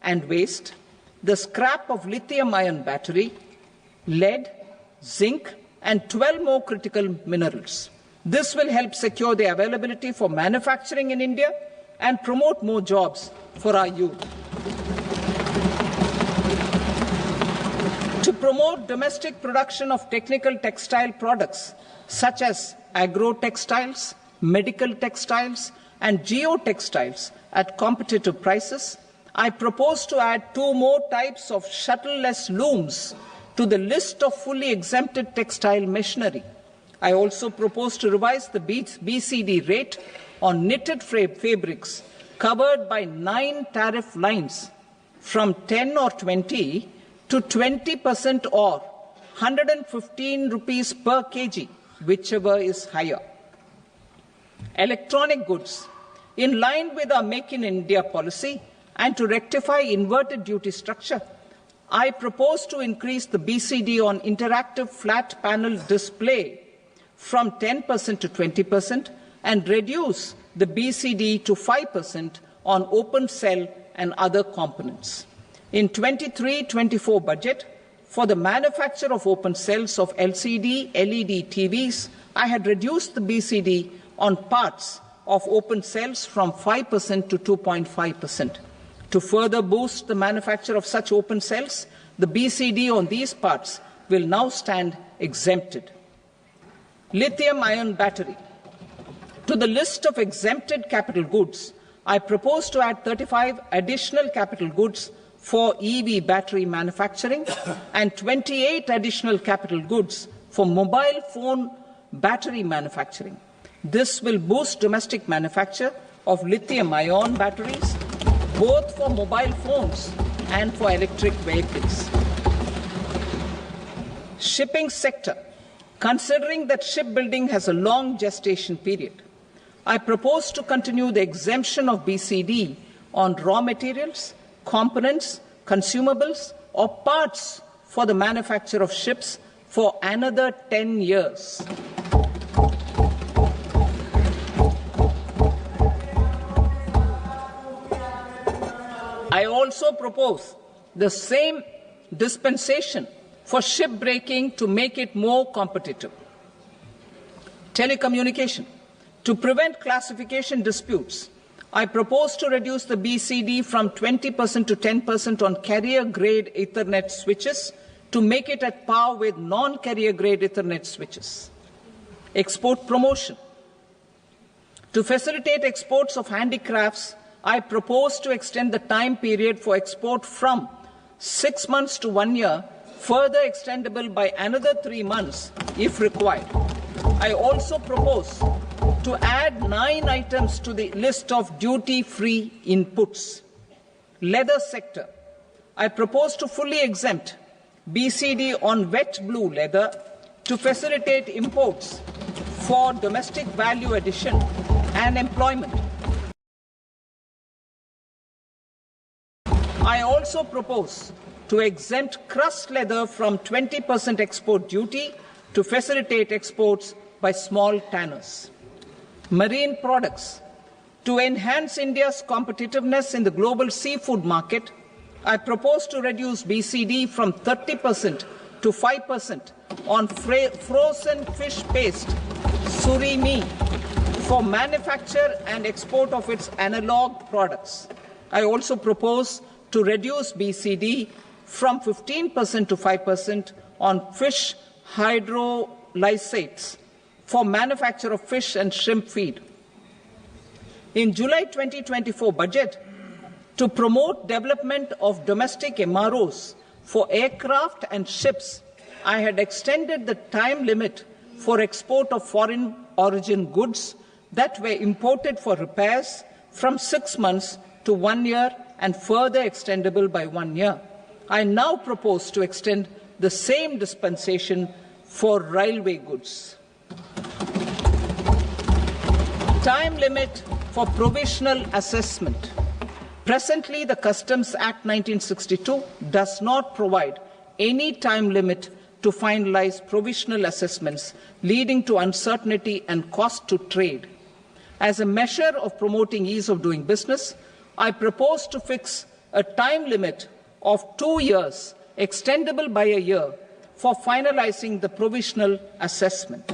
and waste, the scrap of lithium-ion battery, lead, zinc, and 12 more critical minerals. This will help secure the availability for manufacturing in India and promote more jobs for our youth. To promote domestic production of technical textile products such as agro-textiles, medical textiles, and geotextiles at competitive prices, I propose to add 2 more types of shuttle-less looms to the list of fully exempted textile machinery. I also propose to revise the BCD rate on knitted fabrics covered by 9 tariff lines from 10 or 20 to 20% or 115 rupees per kg, whichever is higher. Electronic goods. In line with our Make in India policy and to rectify inverted duty structure, I propose to increase the BCD on interactive flat panel display from 10% to 20% and reduce the BCD to 5% on open cell and other components. In 23-24 budget, for the manufacture of open cells of LCD, LED TVs, I had reduced the BCD on parts of open cells from 5% to 2.5%. To further boost the manufacture of such open cells, the BCD on these parts will now stand exempted. Lithium-ion battery. To the list of exempted capital goods, I propose to add 35 additional capital goods for EV battery manufacturing and 28 additional capital goods for mobile phone battery manufacturing. This will boost domestic manufacture of lithium-ion batteries, both for mobile phones and for electric vehicles. Shipping sector. Considering that shipbuilding has a long gestation period, I propose to continue the exemption of BCD on raw materials, components, consumables, or parts for the manufacture of ships for another 10 years. I also propose the same dispensation for shipbreaking to make it more competitive. Telecommunication. To prevent classification disputes, I propose to reduce the BCD from 20% to 10% on carrier-grade Ethernet switches to make it at par with non-carrier-grade Ethernet switches. Export promotion. To facilitate exports of handicrafts, I propose to extend the time period for export from 6 months to 1 year, further extendable by another 3 months if required. I also propose to add 9 items to the list of duty-free inputs. Leather sector. I propose to fully exempt BCD on wet blue leather to facilitate imports for domestic value addition and employment. I also propose to exempt crust leather from 20% export duty to facilitate exports by small tanners. Marine products. To enhance India's competitiveness in the global seafood market, I propose to reduce BCD from 30% to 5% on frozen fish paste, surimi, for manufacture and export of its analog products. I also propose to reduce BCD from 15% to 5% on fish hydrolysates for manufacture of fish and shrimp feed. In July 2024 budget, to promote development of domestic MROs for aircraft and ships, I had extended the time limit for export of foreign origin goods that were imported for repairs from 6 months to 1 year and further extendable by 1 year. I now propose to extend the same dispensation for railway goods. Time limit for provisional assessment. Presently, the Customs Act 1962 does not provide any time limit to finalize provisional assessments, leading to uncertainty and cost to trade. As a measure of promoting ease of doing business, I propose to fix a time limit of 2 years, extendable by a year, for finalizing the provisional assessment.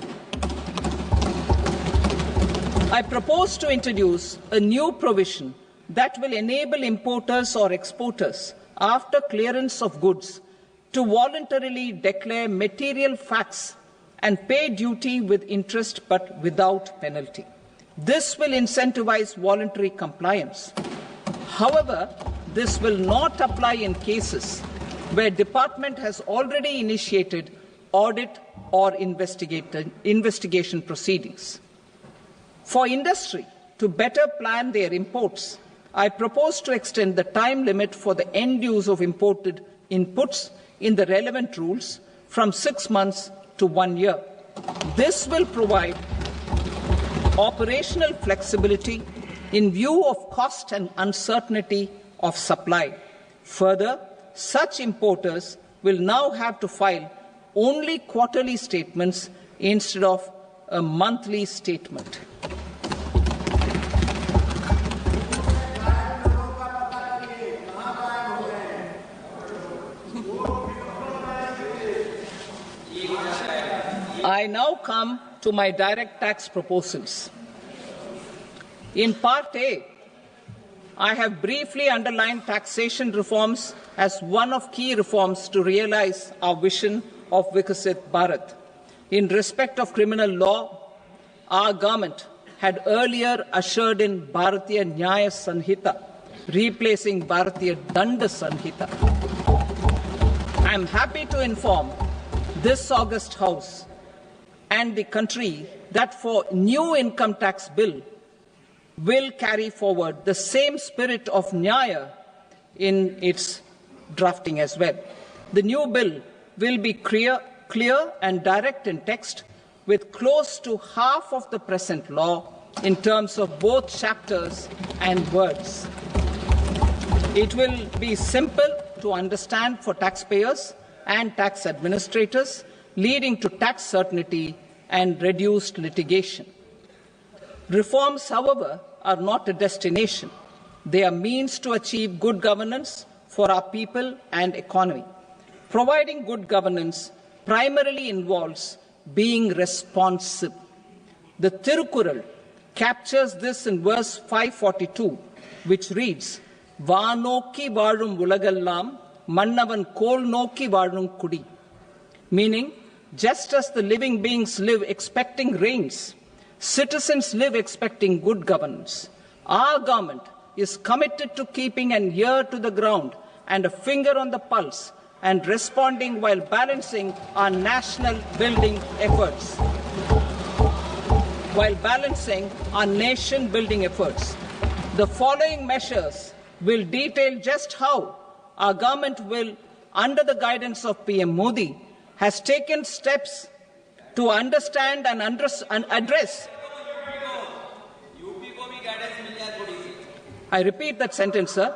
I propose to introduce a new provision that will enable importers or exporters, after clearance of goods, to voluntarily declare material facts and pay duty with interest but without penalty. This will incentivize voluntary compliance. However, this will not apply in cases where department has already initiated audit or investigation proceedings. For industry to better plan their imports, I propose to extend the time limit for the end use of imported inputs in the relevant rules from 6 months to 1 year. This will provide operational flexibility in view of cost and uncertainty of supply. Further, such importers will now have to file only quarterly statements instead of a monthly statement. I now come to my direct tax proposals. In Part A, I have briefly underlined taxation reforms as one of key reforms to realize our vision of Vikasit Bharat. In respect of criminal law, our government had earlier ushered in Bharatiya Nyaya Sanhita, replacing Bharatiya Danda Sanhita. I am happy to inform this august House and the country that for new income tax bill will carry forward the same spirit of Nyaya in its drafting as well. The new bill will be clear and direct in text, with close to half of the present law in terms of both chapters and words. It will be simple to understand for taxpayers and tax administrators, leading to tax certainty and reduced litigation. Reforms, however, are not a destination. They are means to achieve good governance for our people and economy. Providing good governance primarily involves being responsive. The Tirukural captures this in verse 542, which reads, Vaanokki vaazhum ulagallam, mannavan kol nokki vaazhum kudi. Meaning, just as the living beings live expecting rains, citizens live expecting good governance. Our government is committed to keeping an ear to the ground and a finger on the pulse and responding while balancing our national building efforts. The following measures will detail just how our government will, under the guidance of PM Modi, has taken steps to understand and address. I repeat that sentence, sir.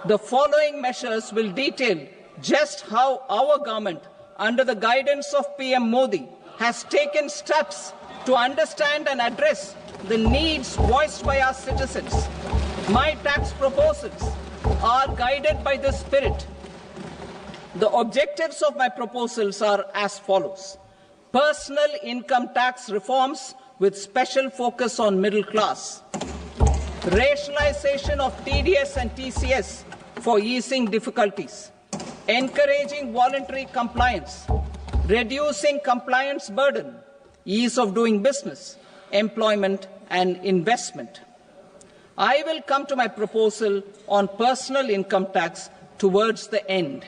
The following measures will detail just how our government, under the guidance of PM Modi, has taken steps to understand and address the needs voiced by our citizens. My tax proposals are guided by this spirit. The objectives of my proposals are as follows. Personal income tax reforms with special focus on middle class. Rationalization of TDS and TCS for easing difficulties. Encouraging voluntary compliance. Reducing compliance burden. Ease of doing business. Employment and investment. I will come to my proposal on personal income tax towards the end.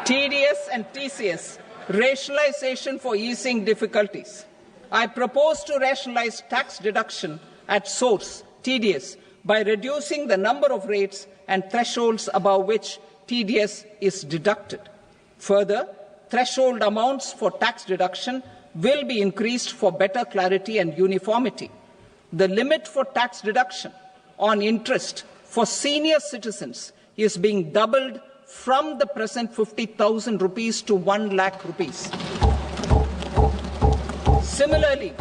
TDS and TCS, rationalization for easing difficulties. I propose to rationalize tax deduction at source, TDS, by reducing the number of rates and thresholds above which TDS is deducted. Further, threshold amounts for tax deduction will be increased for better clarity and uniformity. The limit for tax deduction on interest for senior citizens is being doubled from the present 50,000 rupees to 1 lakh rupees. Similarly,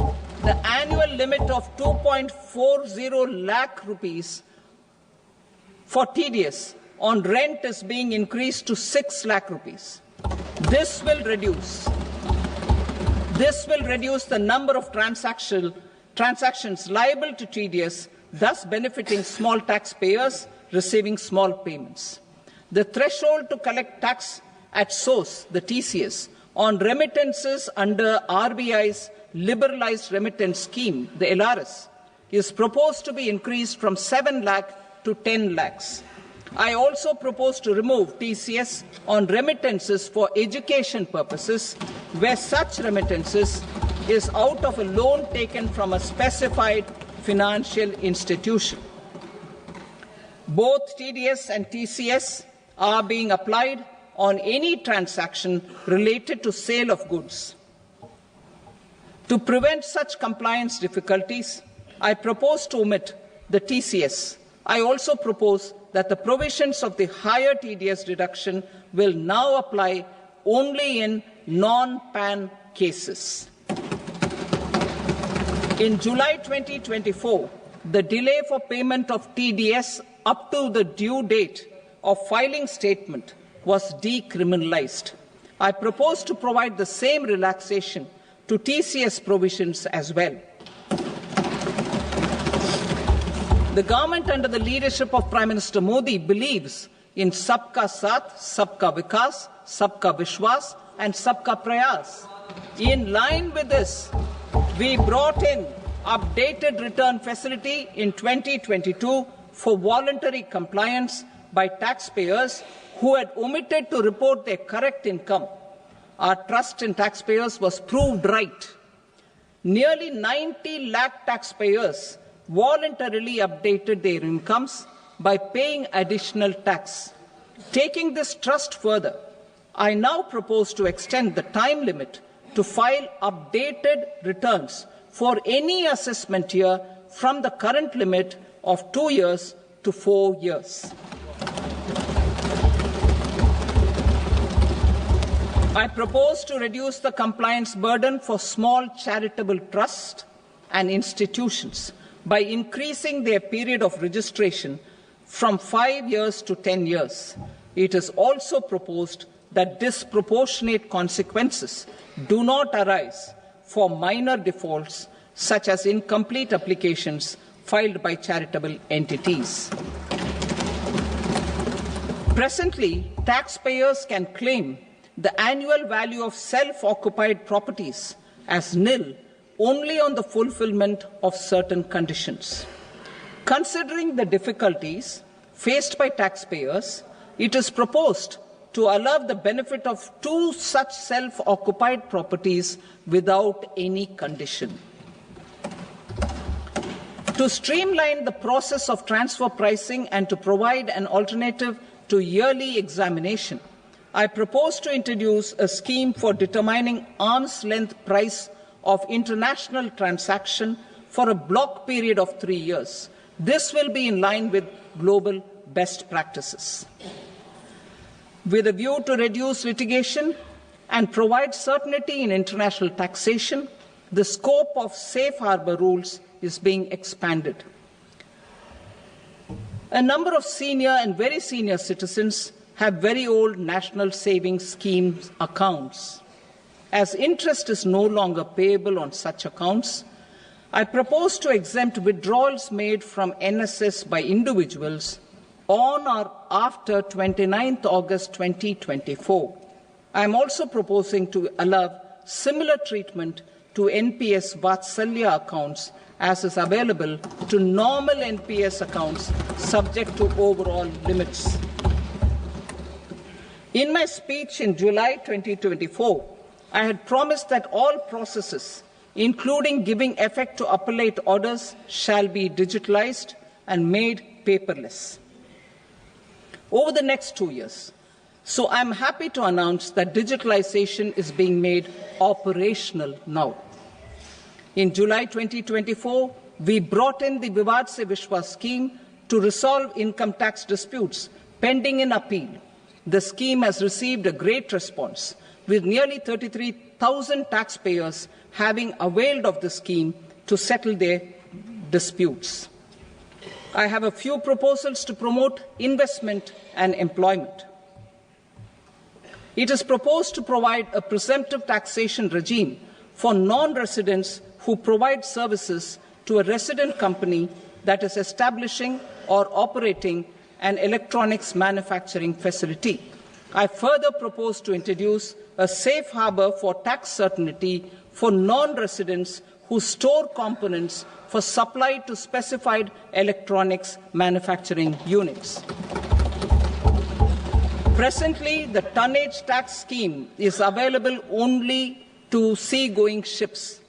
the annual limit of 2.40 lakh rupees for TDS on rent is being increased to 6 lakh rupees. This will reduce the number of transactions liable to TDS, thus benefiting small taxpayers receiving small payments. The threshold to collect tax at source, the TCS, on remittances under RBI's liberalized remittance scheme, the LRS, is proposed to be increased from 7 lakh to 10 lakhs. I also propose to remove TCS on remittances for education purposes, where such remittances is out of a loan taken from a specified financial institution. Both TDS and TCS are being applied on any transaction related to sale of goods. To prevent such compliance difficulties, I propose to omit the TCS. I also propose that the provisions of the higher TDS deduction will now apply only in non-PAN cases. In July 2024, the delay for payment of TDS up to the due date of filing statement was decriminalized. I propose to provide the same relaxation to TCS provisions as well. The government under the leadership of Prime Minister Modi believes in Sabka Saath, Sabka Vikas, Sabka Vishwas and Sabka Prayas. In line with this, we brought in updated return facility in 2022 for voluntary compliance by taxpayers who had omitted to report their correct income. Our trust in taxpayers was proved right. Nearly 90 lakh taxpayers voluntarily updated their incomes by paying additional tax. Taking this trust further, I now propose to extend the time limit to file updated returns for any assessment year from the current limit of 2 years to 4 years. I propose to reduce the compliance burden for small charitable trusts and institutions by increasing their period of registration from 5 years to 10 years. It is also proposed that disproportionate consequences do not arise for minor defaults such as incomplete applications filed by charitable entities. Presently, taxpayers can claim the annual value of self-occupied properties as nil only on the fulfillment of certain conditions. Considering the difficulties faced by taxpayers, it is proposed to allow the benefit of 2 such self-occupied properties without any condition. To streamline the process of transfer pricing and to provide an alternative to yearly examination, I propose to introduce a scheme for determining arm's length price of international transaction for a block period of 3 years. This will be in line with global best practices. With a view to reduce litigation and provide certainty in international taxation, the scope of safe harbor rules is being expanded. A number of senior and very senior citizens have very old national savings scheme accounts. As interest is no longer payable on such accounts, I propose to exempt withdrawals made from NSS by individuals on or after 29th August 2024. I am also proposing to allow similar treatment to NPS Vatsalya accounts as is available to normal NPS accounts subject to overall limits. In my speech in July 2024, I had promised that all processes, including giving effect to appellate orders, shall be digitalized and made paperless over the next 2 years. So I'm happy to announce that digitalization is being made operational now. In July 2024, we brought in the Vivad Se Vishwas scheme to resolve income tax disputes pending in appeal. The scheme has received a great response, with nearly 33,000 taxpayers having availed of the scheme to settle their disputes. I have a few proposals to promote investment and employment. It is proposed to provide a presumptive taxation regime for non-residents who provide services to a resident company that is establishing or operating an electronics manufacturing facility. I further propose to introduce a safe harbor for tax certainty for non-residents who store components for supply to specified electronics manufacturing units. Presently, the tonnage tax scheme is available only to sea-going ships.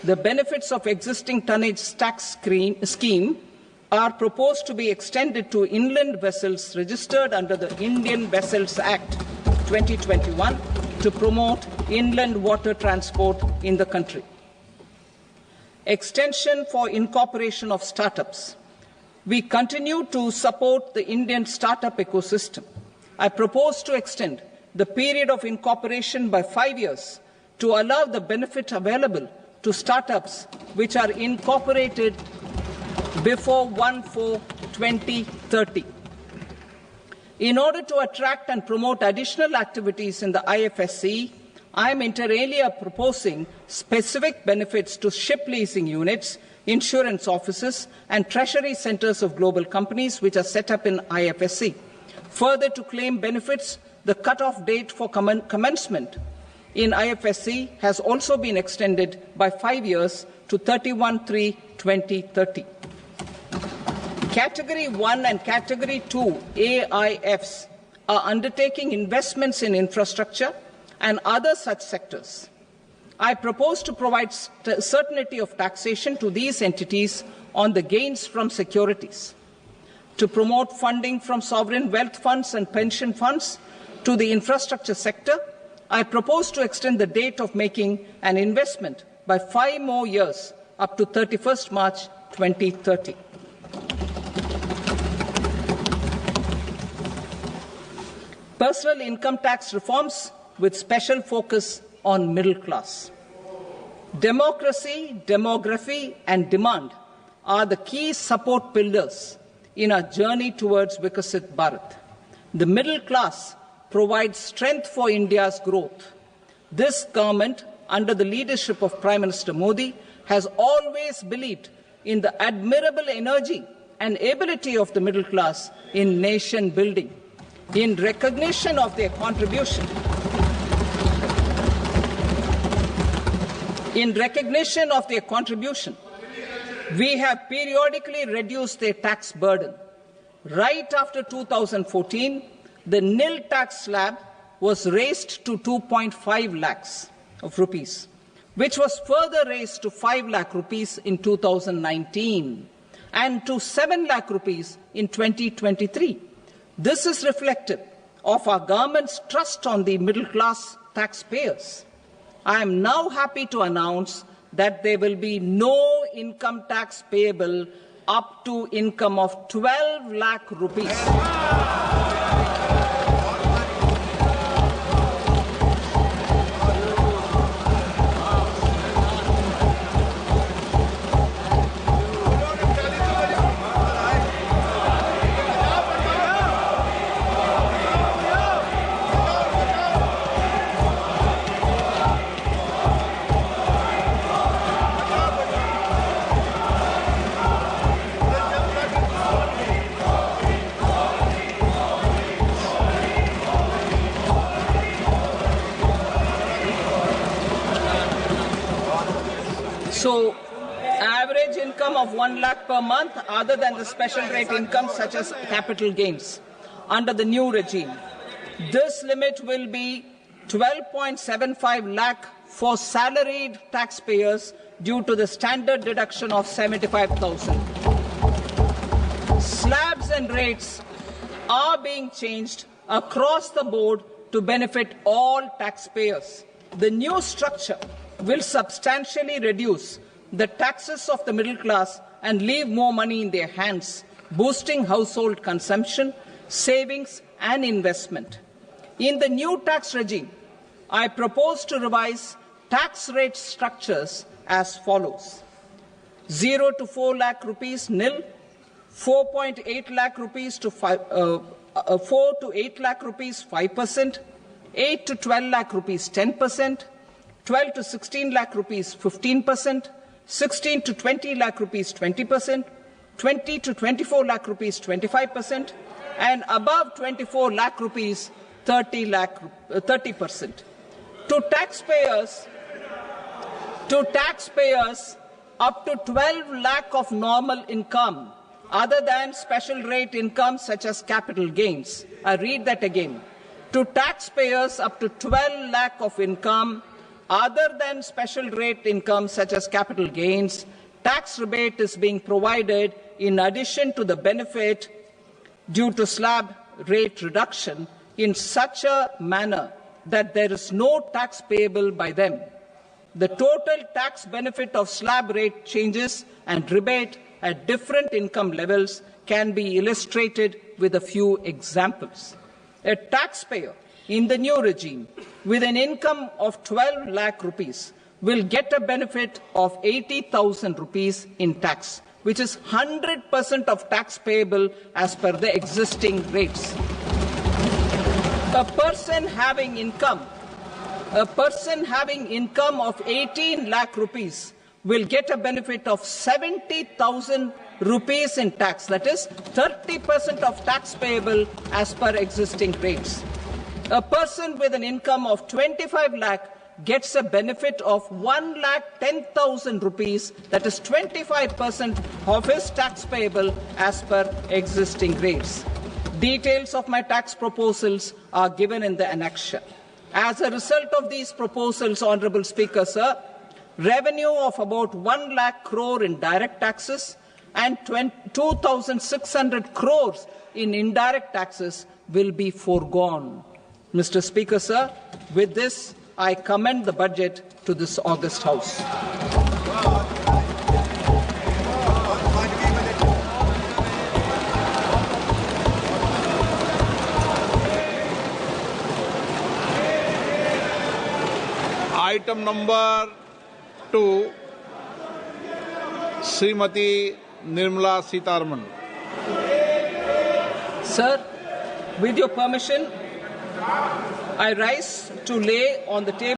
The benefits of existing tonnage tax scheme are proposed to be extended to inland vessels registered under the Indian Vessels Act 2021 to promote inland water transport in the country. Extension for incorporation of startups. We continue to support the Indian startup ecosystem. I propose to extend the period of incorporation by 5 years to allow the benefit available to startups which are incorporated before 1/4/2030. In order to attract and promote additional activities in the IFSC, I am inter alia proposing specific benefits to ship leasing units, insurance offices, and treasury centers of global companies which are set up in IFSC. Further, to claim benefits, the cut-off date for commencement in IFSC has also been extended by 5 years to 31/3/2030. Category 1 and Category 2 AIFs are undertaking investments in infrastructure and other such sectors. I propose to provide certainty of taxation to these entities on the gains from securities, to promote funding from sovereign wealth funds and pension funds to the infrastructure sector. I propose to extend the date of making an investment by 5 more years up to 31st March 2030. Personal income tax reforms with special focus on middle class. Democracy, demography, and demand are the key support pillars in our journey towards Vikasit Bharat. The middle class provides strength for India's growth. This government, under the leadership of Prime Minister Modi, has always believed in the admirable energy and ability of the middle class in nation building. In recognition of their contribution, we have periodically reduced their tax burden. Right after 2014, the nil tax slab was raised to 2.5 lakhs of rupees, which was further raised to 5 lakh rupees in 2019 and to 7 lakh rupees in 2023. This is reflective of our government's trust on the middle class taxpayers. I am now happy to announce that there will be no income tax payable up to income of 12 lakh rupees. So, average income of 1 lakh per month, other than the special rate income such as capital gains, under the new regime. This limit will be 12.75 lakh for salaried taxpayers due to the standard deduction of 75,000. Slabs and rates are being changed across the board to benefit all taxpayers. The new structure will substantially reduce the taxes of the middle class and leave more money in their hands, boosting household consumption, savings and investment. In the new tax regime, I propose to revise tax rate structures as follows: 0 to 4 lakh rupees nil, 4.8 lakh rupees to 4 to 8 lakh rupees 5%, 8 to 12 lakh rupees 10%, 12 to 16 lakh rupees 15%, 16 to 20 lakh rupees 20%, 20 to 24 lakh rupees 25%, and above 24 lakh rupees 30%. To taxpayers up to 12 lakh of normal income, other than special rate income such as capital gains. I read that again. To taxpayers up to 12 lakh of income, other than special rate income such as capital gains, tax rebate is being provided in addition to the benefit due to slab rate reduction in such a manner that there is no tax payable by them. The total tax benefit of slab rate changes and rebate at different income levels can be illustrated with a few examples. A taxpayer in the new regime with an income of 12 lakh rupees will get a benefit of 80,000 rupees in tax, which is 100% of tax payable as per the existing rates. A person having income of 18 lakh rupees will get a benefit of 70,000 rupees in tax, that is 30% of tax payable as per existing rates. A person with an income of 25 lakh gets a benefit of 1,10,000 rupees, that is 25% of his tax payable as per existing rates. Details of my tax proposals are given in the annexure. As a result of these proposals, Honourable Speaker, sir, revenue of about 1 lakh crore in direct taxes and 2,600 crores in indirect taxes will be foregone. Mr. Speaker, sir, with this, I commend the budget to this august House. Item number 2, Srimati Nirmala Sitharaman. Sir, with your permission, I rise to lay on the table